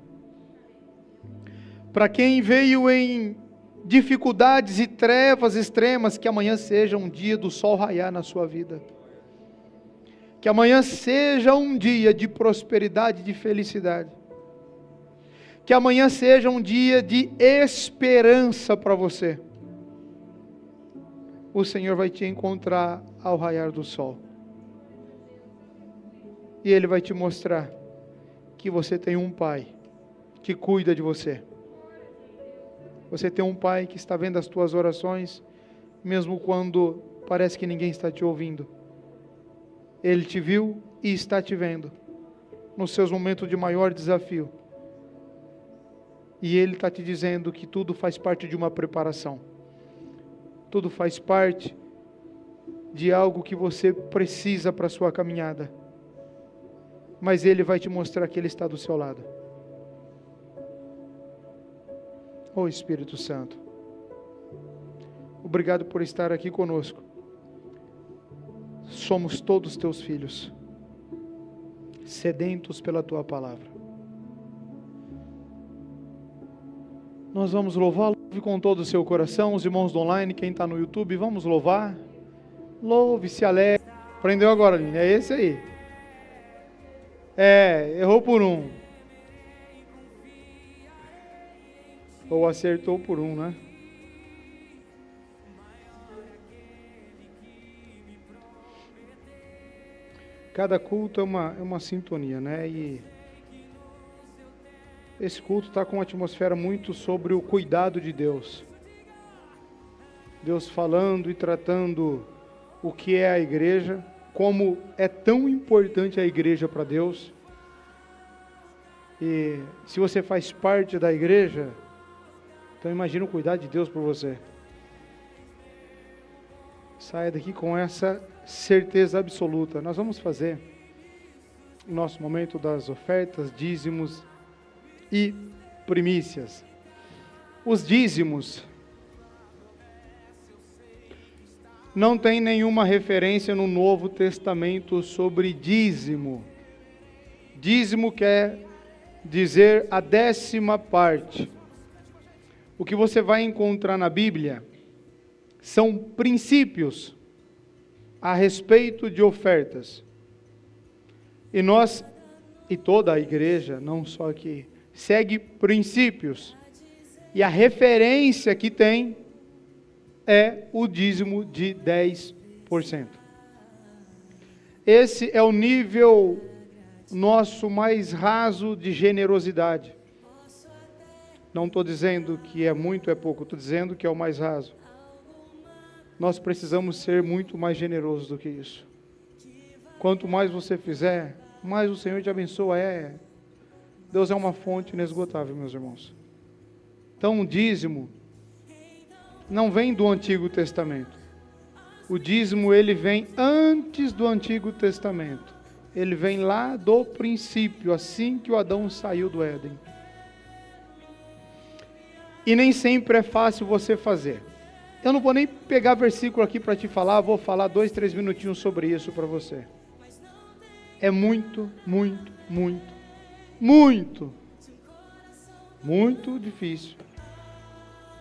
Para quem veio em dificuldades e trevas extremas, que amanhã seja um dia do sol raiar na sua vida. Que amanhã seja um dia de prosperidade e de felicidade. Que amanhã seja um dia de esperança para você. O Senhor vai te encontrar ao raiar do sol. E Ele vai te mostrar que você tem um Pai que cuida de você. Você tem um Pai que está vendo as tuas orações, mesmo quando parece que ninguém está te ouvindo. Ele te viu e está te vendo, nos seus momentos de maior desafio. E Ele está te dizendo que tudo faz parte de uma preparação. Tudo faz parte de algo que você precisa para a sua caminhada. Mas Ele vai te mostrar que Ele está do seu lado. Oh Espírito Santo, obrigado por estar aqui conosco. Somos todos teus filhos, sedentos pela tua palavra. Nós vamos louvá-lo com todo o seu coração. Os irmãos do online, quem está no YouTube, vamos louvar. Louve, se alegre. Aprendeu agora, Aline? É esse aí. Errou por um. Ou acertou por um, né? Cada culto é uma sintonia, né? E esse culto está com uma atmosfera muito sobre o cuidado de Deus. Deus falando e tratando o que é a igreja, como é tão importante a igreja para Deus. E se você faz parte da igreja, então imagina o cuidado de Deus por você. Saia daqui com essa certeza absoluta. Nós vamos fazer o nosso momento das ofertas, dízimos e primícias. Os dízimos não tem nenhuma referência no Novo Testamento sobre dízimo. Dízimo quer dizer a 10ª parte. O que você vai encontrar na Bíblia são princípios a respeito de ofertas. E nós, e toda a igreja, não só aqui, segue princípios. E a referência que tem é o dízimo de 10%. Esse é o nível nosso mais raso de generosidade. Não estou dizendo que é muito, é pouco, estou dizendo que é o mais raso. Nós precisamos ser muito mais generosos do que isso. Quanto mais você fizer, mais o Senhor te abençoa. Deus é uma fonte inesgotável, meus irmãos. Então o dízimo não vem do Antigo Testamento. O dízimo ele vem antes do Antigo Testamento. Ele vem lá do princípio, assim que o Adão saiu do Éden. E nem sempre é fácil você fazer. Eu não vou nem pegar versículo aqui para te falar, vou falar 2, 3 minutinhos sobre isso para você. É muito difícil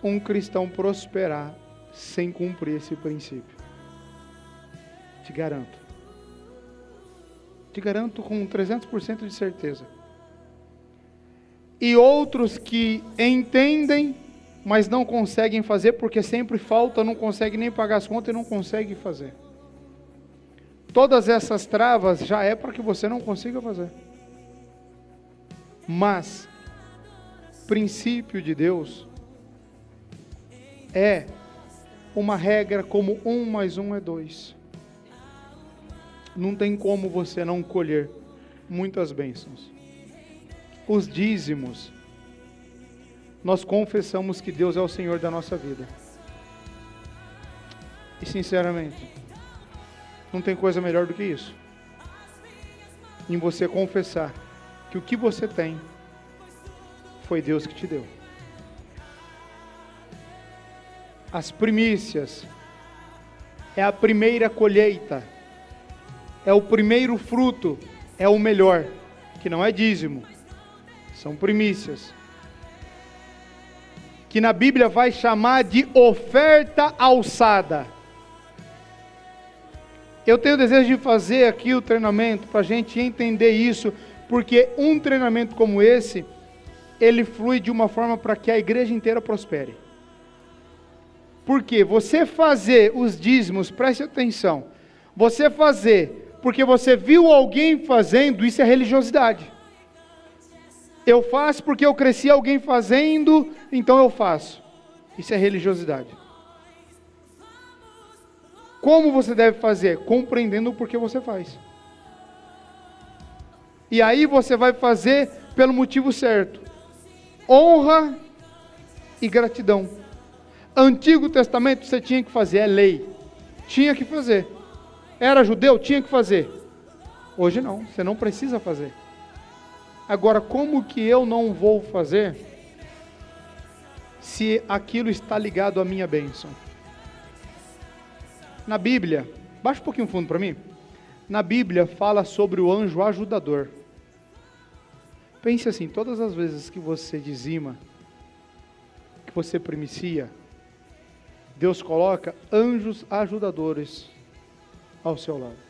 um cristão prosperar sem cumprir esse princípio. Te garanto. Te garanto com 300% de certeza. E outros que entendem, mas não conseguem fazer, porque sempre falta, não conseguem nem pagar as contas e não conseguem fazer. Todas essas travas já é para que você não consiga fazer. Mas, princípio de Deus é uma regra como 1 mais 1 é 2. Não tem como você não colher muitas bênçãos. Os dízimos, nós confessamos que Deus é o Senhor da nossa vida. E sinceramente, não tem coisa melhor do que isso. Em você confessar que o que você tem foi Deus que te deu. As primícias é a primeira colheita, é o primeiro fruto, é o melhor, que não é dízimo, são primícias, que na Bíblia vai chamar de oferta alçada. Eu tenho desejo de fazer aqui o treinamento para a gente entender isso, porque um treinamento como esse, ele flui de uma forma para que a igreja inteira prospere. Porque você fazer os dízimos, preste atenção, você fazer porque você viu alguém fazendo, isso é religiosidade. Eu faço porque eu cresci alguém fazendo, então eu faço. Isso é religiosidade. Como você deve fazer? Compreendendo o porquê você faz. E aí você vai fazer pelo motivo certo. Honra e gratidão. Antigo Testamento você tinha que fazer, é lei. Tinha que fazer. Era judeu? Tinha que fazer. Hoje não, você não precisa fazer. Agora, como que eu não vou fazer se aquilo está ligado à minha bênção? Na Bíblia, baixa um pouquinho o fundo para mim. Na Bíblia fala sobre o anjo ajudador. Pense assim, todas as vezes que você dizima, que você primicia, Deus coloca anjos ajudadores ao seu lado.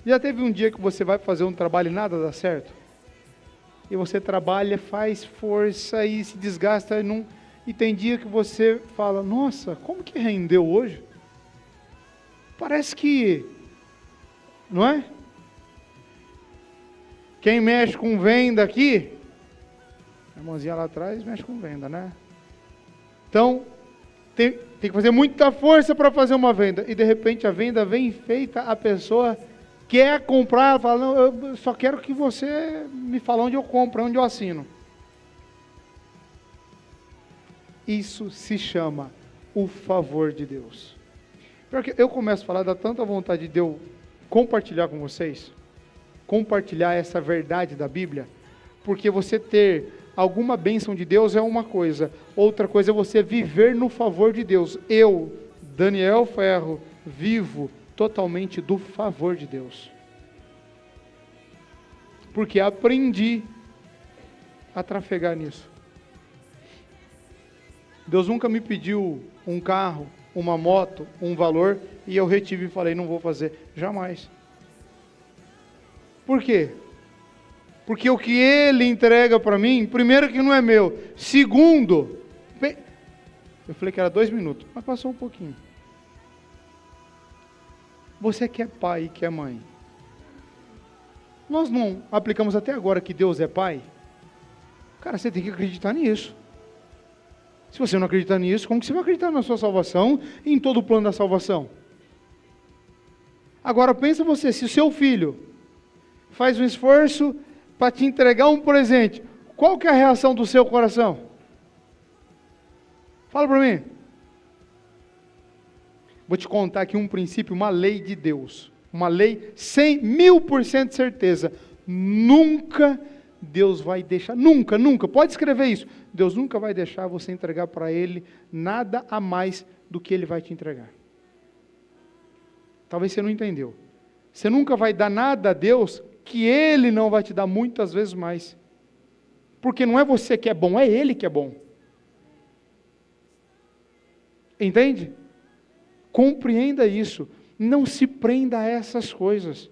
Já teve um dia que você vai fazer um trabalho e nada dá certo? E você trabalha, faz força e se desgasta e tem dia que você fala, nossa, como que rendeu hoje? Parece que, não é? Quem mexe com venda aqui, a irmãzinha lá atrás mexe com venda, né? Então, tem que fazer muita força para fazer uma venda. E de repente a venda vem feita, a pessoa quer comprar, fala, não, eu só quero que você me fale onde eu compro, onde eu assino. Isso se chama o favor de Deus. Porque eu começo a falar, dá tanta vontade de eu compartilhar com vocês, compartilhar essa verdade da Bíblia, porque você ter alguma bênção de Deus é uma coisa, outra coisa é você viver no favor de Deus. Eu, Daniel Ferro, vivo totalmente do favor de Deus. Porque aprendi a trafegar nisso. Deus nunca me pediu um carro, uma moto, um valor, e eu retive e falei, não vou fazer. Jamais. Por quê? Porque o que Ele entrega para mim, primeiro que não é meu. Segundo, eu falei que era 2 minutos, mas passou um pouquinho. Você que é pai e que é mãe. Nós não aplicamos até agora que Deus é pai? Cara, você tem que acreditar nisso. Se você não acreditar nisso, como que você vai acreditar na sua salvação e em todo o plano da salvação? Agora pensa você, se o seu filho faz um esforço para te entregar um presente, qual que é a reação do seu coração? Fala para mim. Vou te contar aqui um princípio, uma lei de Deus. Uma lei 100.000% de certeza. Nunca Deus vai deixar, nunca, pode escrever isso. Deus nunca vai deixar você entregar para Ele nada a mais do que Ele vai te entregar. Talvez você não entendeu. Você nunca vai dar nada a Deus que Ele não vai te dar muitas vezes mais. Porque não é você que é bom, é Ele que é bom. Entende? Compreenda isso. Não se prenda a essas coisas.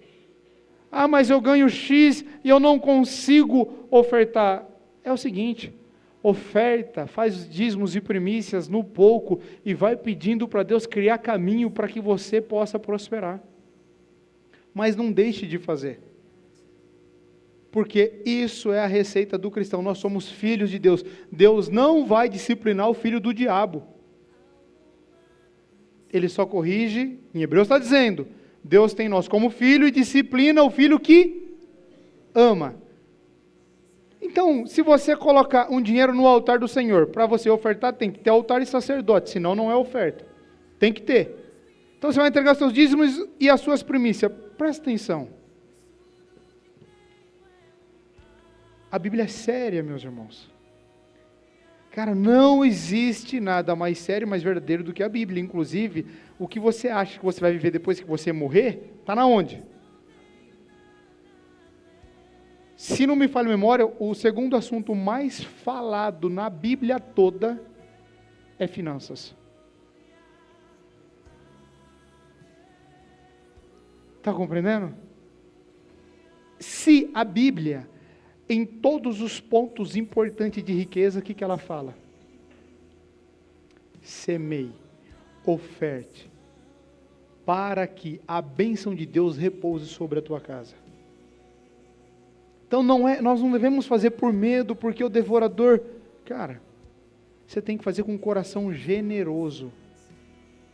Ah, mas eu ganho X e eu não consigo ofertar. É o seguinte, oferta, faz dízimos e primícias no pouco e vai pedindo para Deus criar caminho para que você possa prosperar. Mas não deixe de fazer. Porque isso é a receita do cristão. Nós somos filhos de Deus. Deus não vai disciplinar o filho do diabo. Ele só corrige, em Hebreus está dizendo, Deus tem nós como filho e disciplina o filho que ama. Então, se você colocar um dinheiro no altar do Senhor, para você ofertar, tem que ter altar e sacerdote, senão não é oferta. Tem que ter. Então você vai entregar seus dízimos e as suas primícias. Presta atenção. A Bíblia é séria, meus irmãos. Cara, não existe nada mais sério, mais verdadeiro do que a Bíblia. Inclusive, o que você acha que você vai viver depois que você morrer, está na onde? Se não me falha a memória, o segundo assunto mais falado na Bíblia toda é finanças. Está compreendendo? Se a Bíblia, em todos os pontos importantes de riqueza, o que ela fala? Semeie, oferte, para que a bênção de Deus repouse sobre a tua casa. Então nós não devemos fazer por medo, porque o devorador, cara, você tem que fazer com um coração generoso,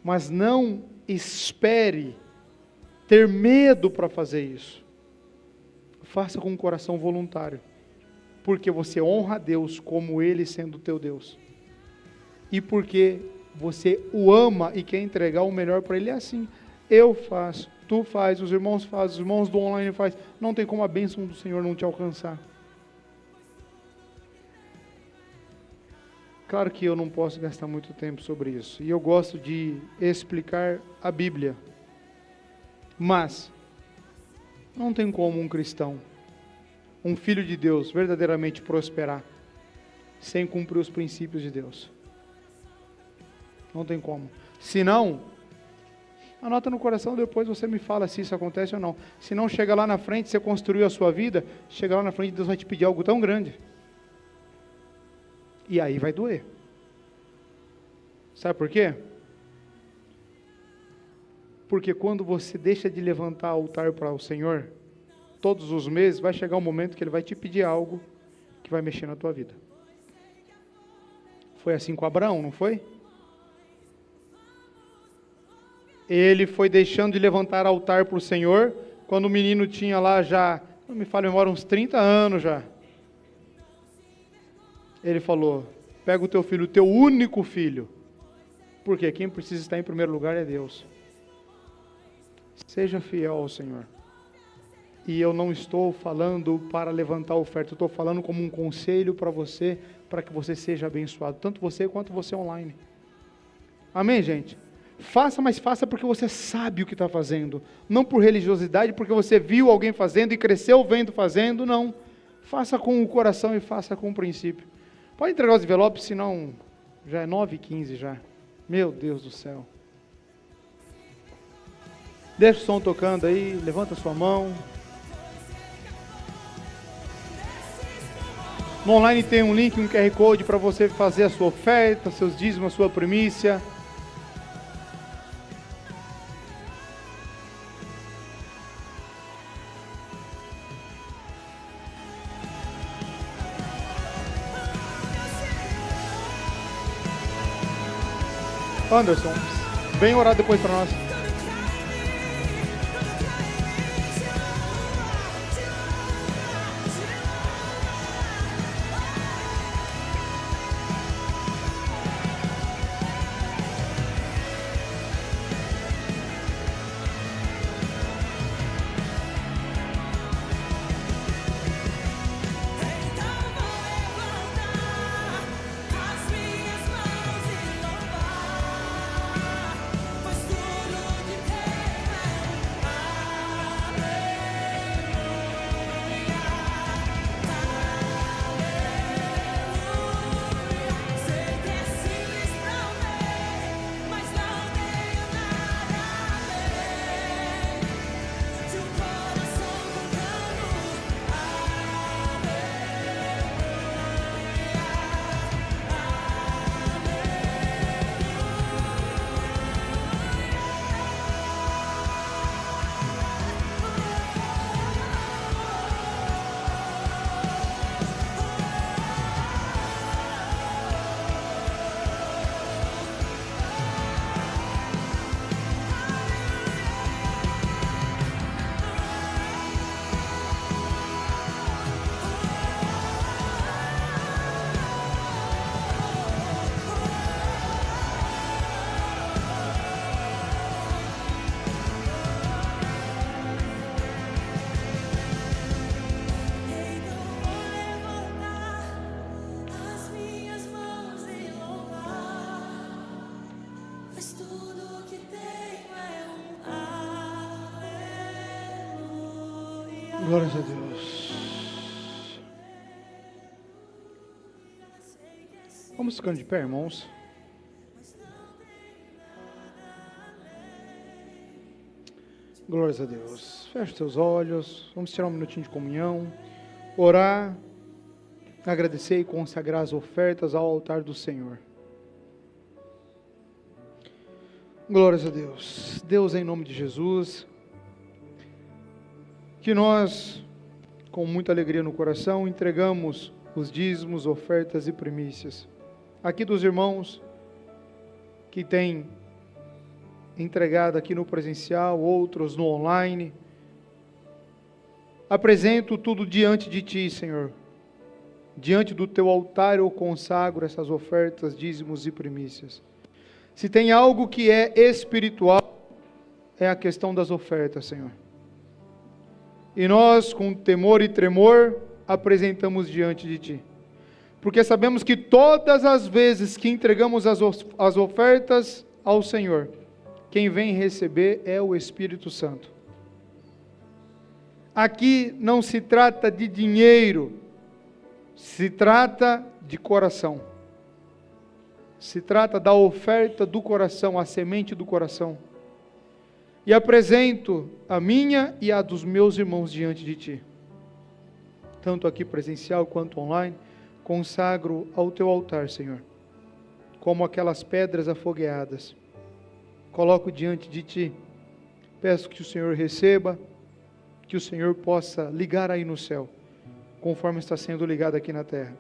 mas não espere ter medo para fazer isso. Faça com um coração voluntário, porque você honra a Deus como Ele sendo o teu Deus, e porque você o ama e quer entregar o melhor para Ele. É assim, eu faço, tu faz, os irmãos fazem, os irmãos do online fazem, não tem como a bênção do Senhor não te alcançar. Claro que eu não posso gastar muito tempo sobre isso, e eu gosto de explicar a Bíblia, mas não tem como um cristão, um filho de Deus, verdadeiramente prosperar, sem cumprir os princípios de Deus. Não tem como. Se não, anota no coração, depois você me fala se isso acontece ou não. Se não, chega lá na frente, você construiu a sua vida, chega lá na frente, Deus vai te pedir algo tão grande. E aí vai doer. Sabe por quê? Porque quando você deixa de levantar altar para o Senhor, todos os meses, vai chegar um momento que Ele vai te pedir algo que vai mexer na tua vida. Foi assim com Abraão, não foi? Ele foi deixando de levantar altar para o Senhor, quando o menino tinha lá já, não me falha a memória, uns 30 anos já. Ele falou, pega o teu filho, o teu único filho, porque quem precisa estar em primeiro lugar é Deus. Seja fiel ao Senhor. E eu não estou falando para levantar oferta, eu estou falando como um conselho para você, para que você seja abençoado, tanto você quanto você online. Amém, gente? Faça, mas faça porque você sabe o que está fazendo, não por religiosidade, porque você viu alguém fazendo e cresceu vendo fazendo, não. Faça com o coração e faça com o princípio. Pode entregar os envelopes, senão já é 9h15 já. Meu Deus do céu. Deixa o som tocando aí, levanta a sua mão. No online tem um link, um QR Code para você fazer a sua oferta, seus dízimos, a sua primícia. Anderson, vem orar depois para nós. Glórias a Deus. Vamos ficando de pé, irmãos. Glórias a Deus. Feche seus olhos. Vamos tirar um minutinho de comunhão. Orar. Agradecer e consagrar as ofertas ao altar do Senhor. Glórias a Deus. Deus, em nome de Jesus, que nós, com muita alegria no coração, entregamos os dízimos, ofertas e primícias. Aqui dos irmãos que têm entregado aqui no presencial, outros no online. Apresento tudo diante de Ti, Senhor. Diante do Teu altar eu consagro essas ofertas, dízimos e primícias. Se tem algo que é espiritual, é a questão das ofertas, Senhor. E nós, com temor e tremor, apresentamos diante de Ti. Porque sabemos que todas as vezes que entregamos as ofertas ao Senhor, quem vem receber é o Espírito Santo. Aqui não se trata de dinheiro, se trata de coração. Se trata da oferta do coração, a semente do coração. E apresento a minha e a dos meus irmãos diante de Ti. Tanto aqui presencial quanto online, consagro ao Teu altar, Senhor. Como aquelas pedras afogueadas. Coloco diante de Ti. Peço que o Senhor receba, que o Senhor possa ligar aí no céu, conforme está sendo ligado aqui na terra.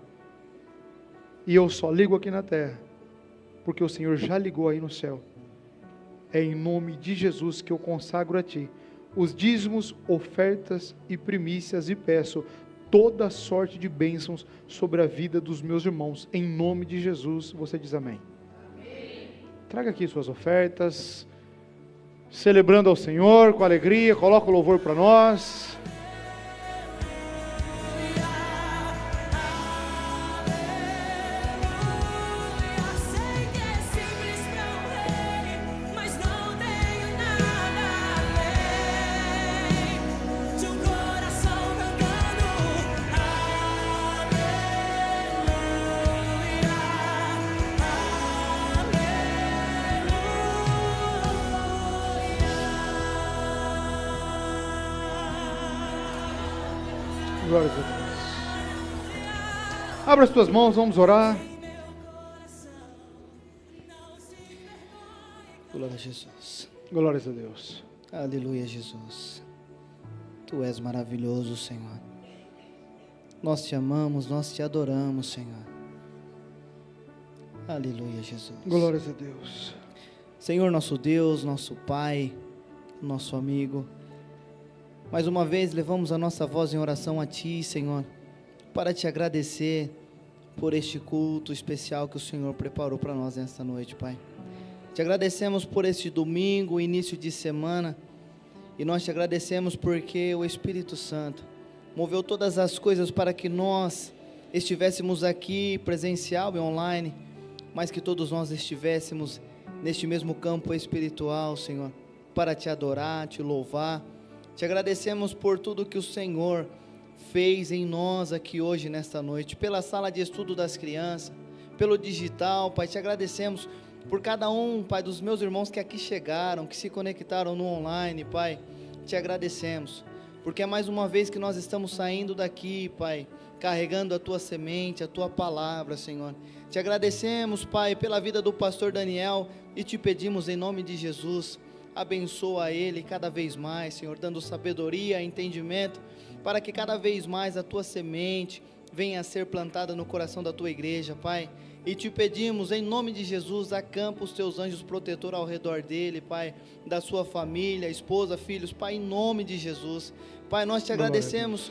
E eu só ligo aqui na terra, porque o Senhor já ligou aí no céu. É em nome de Jesus que eu consagro a Ti os dízimos, ofertas e primícias e peço toda sorte de bênçãos sobre a vida dos meus irmãos. Em nome de Jesus, você diz amém. Amém. Traga aqui suas ofertas, celebrando ao Senhor com alegria, coloca o louvor para nós. Glórias a Deus. Abra as tuas mãos, vamos orar. Glória a Jesus. Glórias a Deus. Aleluia, Jesus. Tu és maravilhoso, Senhor. Nós te amamos, nós te adoramos, Senhor. Aleluia, Jesus. Glórias a Deus. Senhor, nosso Deus, nosso Pai, nosso amigo, mais uma vez levamos a nossa voz em oração a Ti, Senhor, para Te agradecer por este culto especial que o Senhor preparou para nós nesta noite, Pai. Te agradecemos por este domingo, início de semana, e nós Te agradecemos porque o Espírito Santo moveu todas as coisas para que nós estivéssemos aqui presencial e online, mas que todos nós estivéssemos neste mesmo campo espiritual, Senhor, para Te adorar, Te louvar. Te agradecemos por tudo que o Senhor fez em nós aqui hoje, nesta noite, pela sala de estudo das crianças, pelo digital, Pai. Te agradecemos por cada um, Pai, dos meus irmãos que aqui chegaram, que se conectaram no online, Pai. Te agradecemos, porque é mais uma vez que nós estamos saindo daqui, Pai, carregando a Tua semente, a Tua palavra, Senhor. Te agradecemos, Pai, pela vida do pastor Daniel e te pedimos em nome de Jesus, abençoa ele cada vez mais, Senhor, dando sabedoria, entendimento, para que cada vez mais a Tua semente venha a ser plantada no coração da Tua igreja, Pai. E te pedimos, em nome de Jesus, acampa os Teus anjos protetores ao redor dele, Pai, da sua família, esposa, filhos, Pai, em nome de Jesus. Pai, nós te agradecemos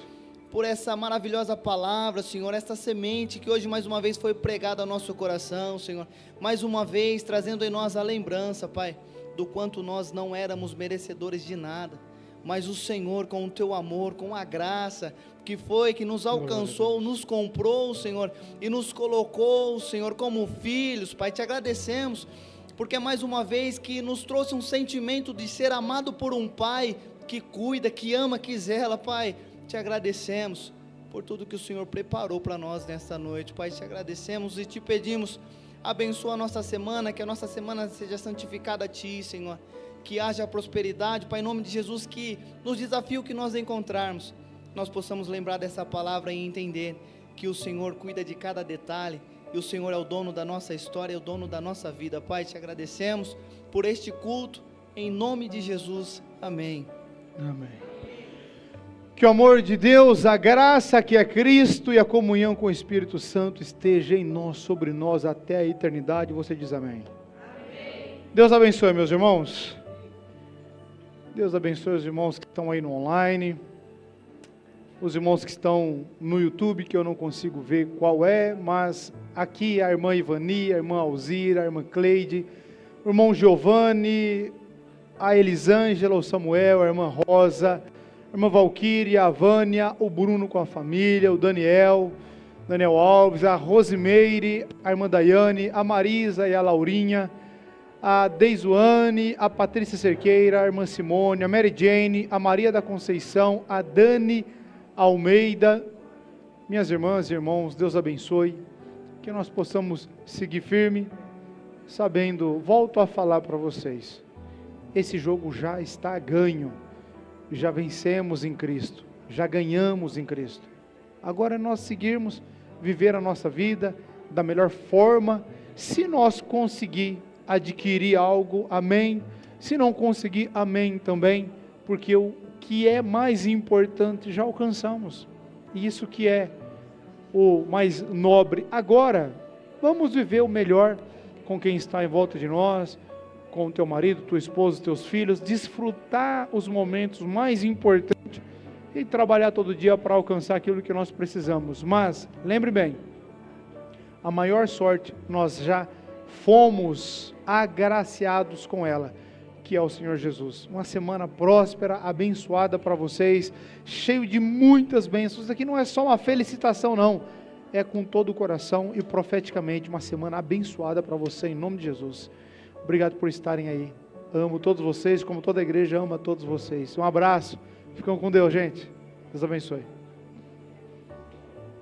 por essa maravilhosa palavra, Senhor, esta semente que hoje mais uma vez foi pregada ao nosso coração, Senhor, mais uma vez trazendo em nós a lembrança, Pai, do quanto nós não éramos merecedores de nada, mas o Senhor, com o Teu amor, com a graça que foi, que nos alcançou, nos comprou, Senhor, e nos colocou, Senhor, como filhos, Pai. Te agradecemos, porque mais uma vez que nos trouxe um sentimento de ser amado por um Pai que cuida, que ama, que zela, Pai. Te agradecemos, por tudo que o Senhor preparou para nós nesta noite. Pai, te agradecemos e te pedimos, abençoa a nossa semana, que a nossa semana seja santificada a Ti, Senhor, que haja prosperidade, Pai, em nome de Jesus, que nos desafios que nós encontrarmos, nós possamos lembrar dessa palavra e entender que o Senhor cuida de cada detalhe, e o Senhor é o dono da nossa história, é o dono da nossa vida. Pai, te agradecemos por este culto, em nome de Jesus, amém. Amém. Que o amor de Deus, a graça que é Cristo e a comunhão com o Espírito Santo esteja em nós, sobre nós, até a eternidade. Você diz amém. Amém. Deus abençoe, meus irmãos. Deus abençoe os irmãos que estão aí no online, os irmãos que estão no YouTube, que eu não consigo ver qual é, mas aqui a irmã Ivani, a irmã Alzira, a irmã Cleide, o irmão Giovanni, a Elisângela, o Samuel, a irmã Rosa, a irmã Valquíria, a Vânia, o Bruno com a família, o Daniel Alves, a Rosimeire, a irmã Daiane, a Marisa e a Laurinha, a Deisoane, a Patrícia Cerqueira, a irmã Simone, a Mary Jane, a Maria da Conceição, a Dani Almeida. Minhas irmãs e irmãos, Deus abençoe, que nós possamos seguir firme, sabendo, volto a falar para vocês, esse jogo já está ganho, já vencemos em Cristo, já ganhamos em Cristo. Agora é nós seguirmos, viver a nossa vida da melhor forma. Se nós conseguir adquirir algo, amém. Se não conseguir, amém também, porque o que é mais importante já alcançamos, e isso que é o mais nobre. Agora, vamos viver o melhor com quem está em volta de nós, com o teu marido, tua esposa, teus filhos, desfrutar os momentos mais importantes e trabalhar todo dia para alcançar aquilo que nós precisamos. Mas, lembre bem, a maior sorte nós já fomos agraciados com ela, que é o Senhor Jesus. Uma semana próspera, abençoada para vocês, cheio de muitas bênçãos. Isso aqui não é só uma felicitação, não, é com todo o coração e profeticamente uma semana abençoada para você, em nome de Jesus. Obrigado por estarem aí, amo todos vocês, como toda a igreja ama todos vocês. Um abraço, ficam com Deus, gente, Deus abençoe.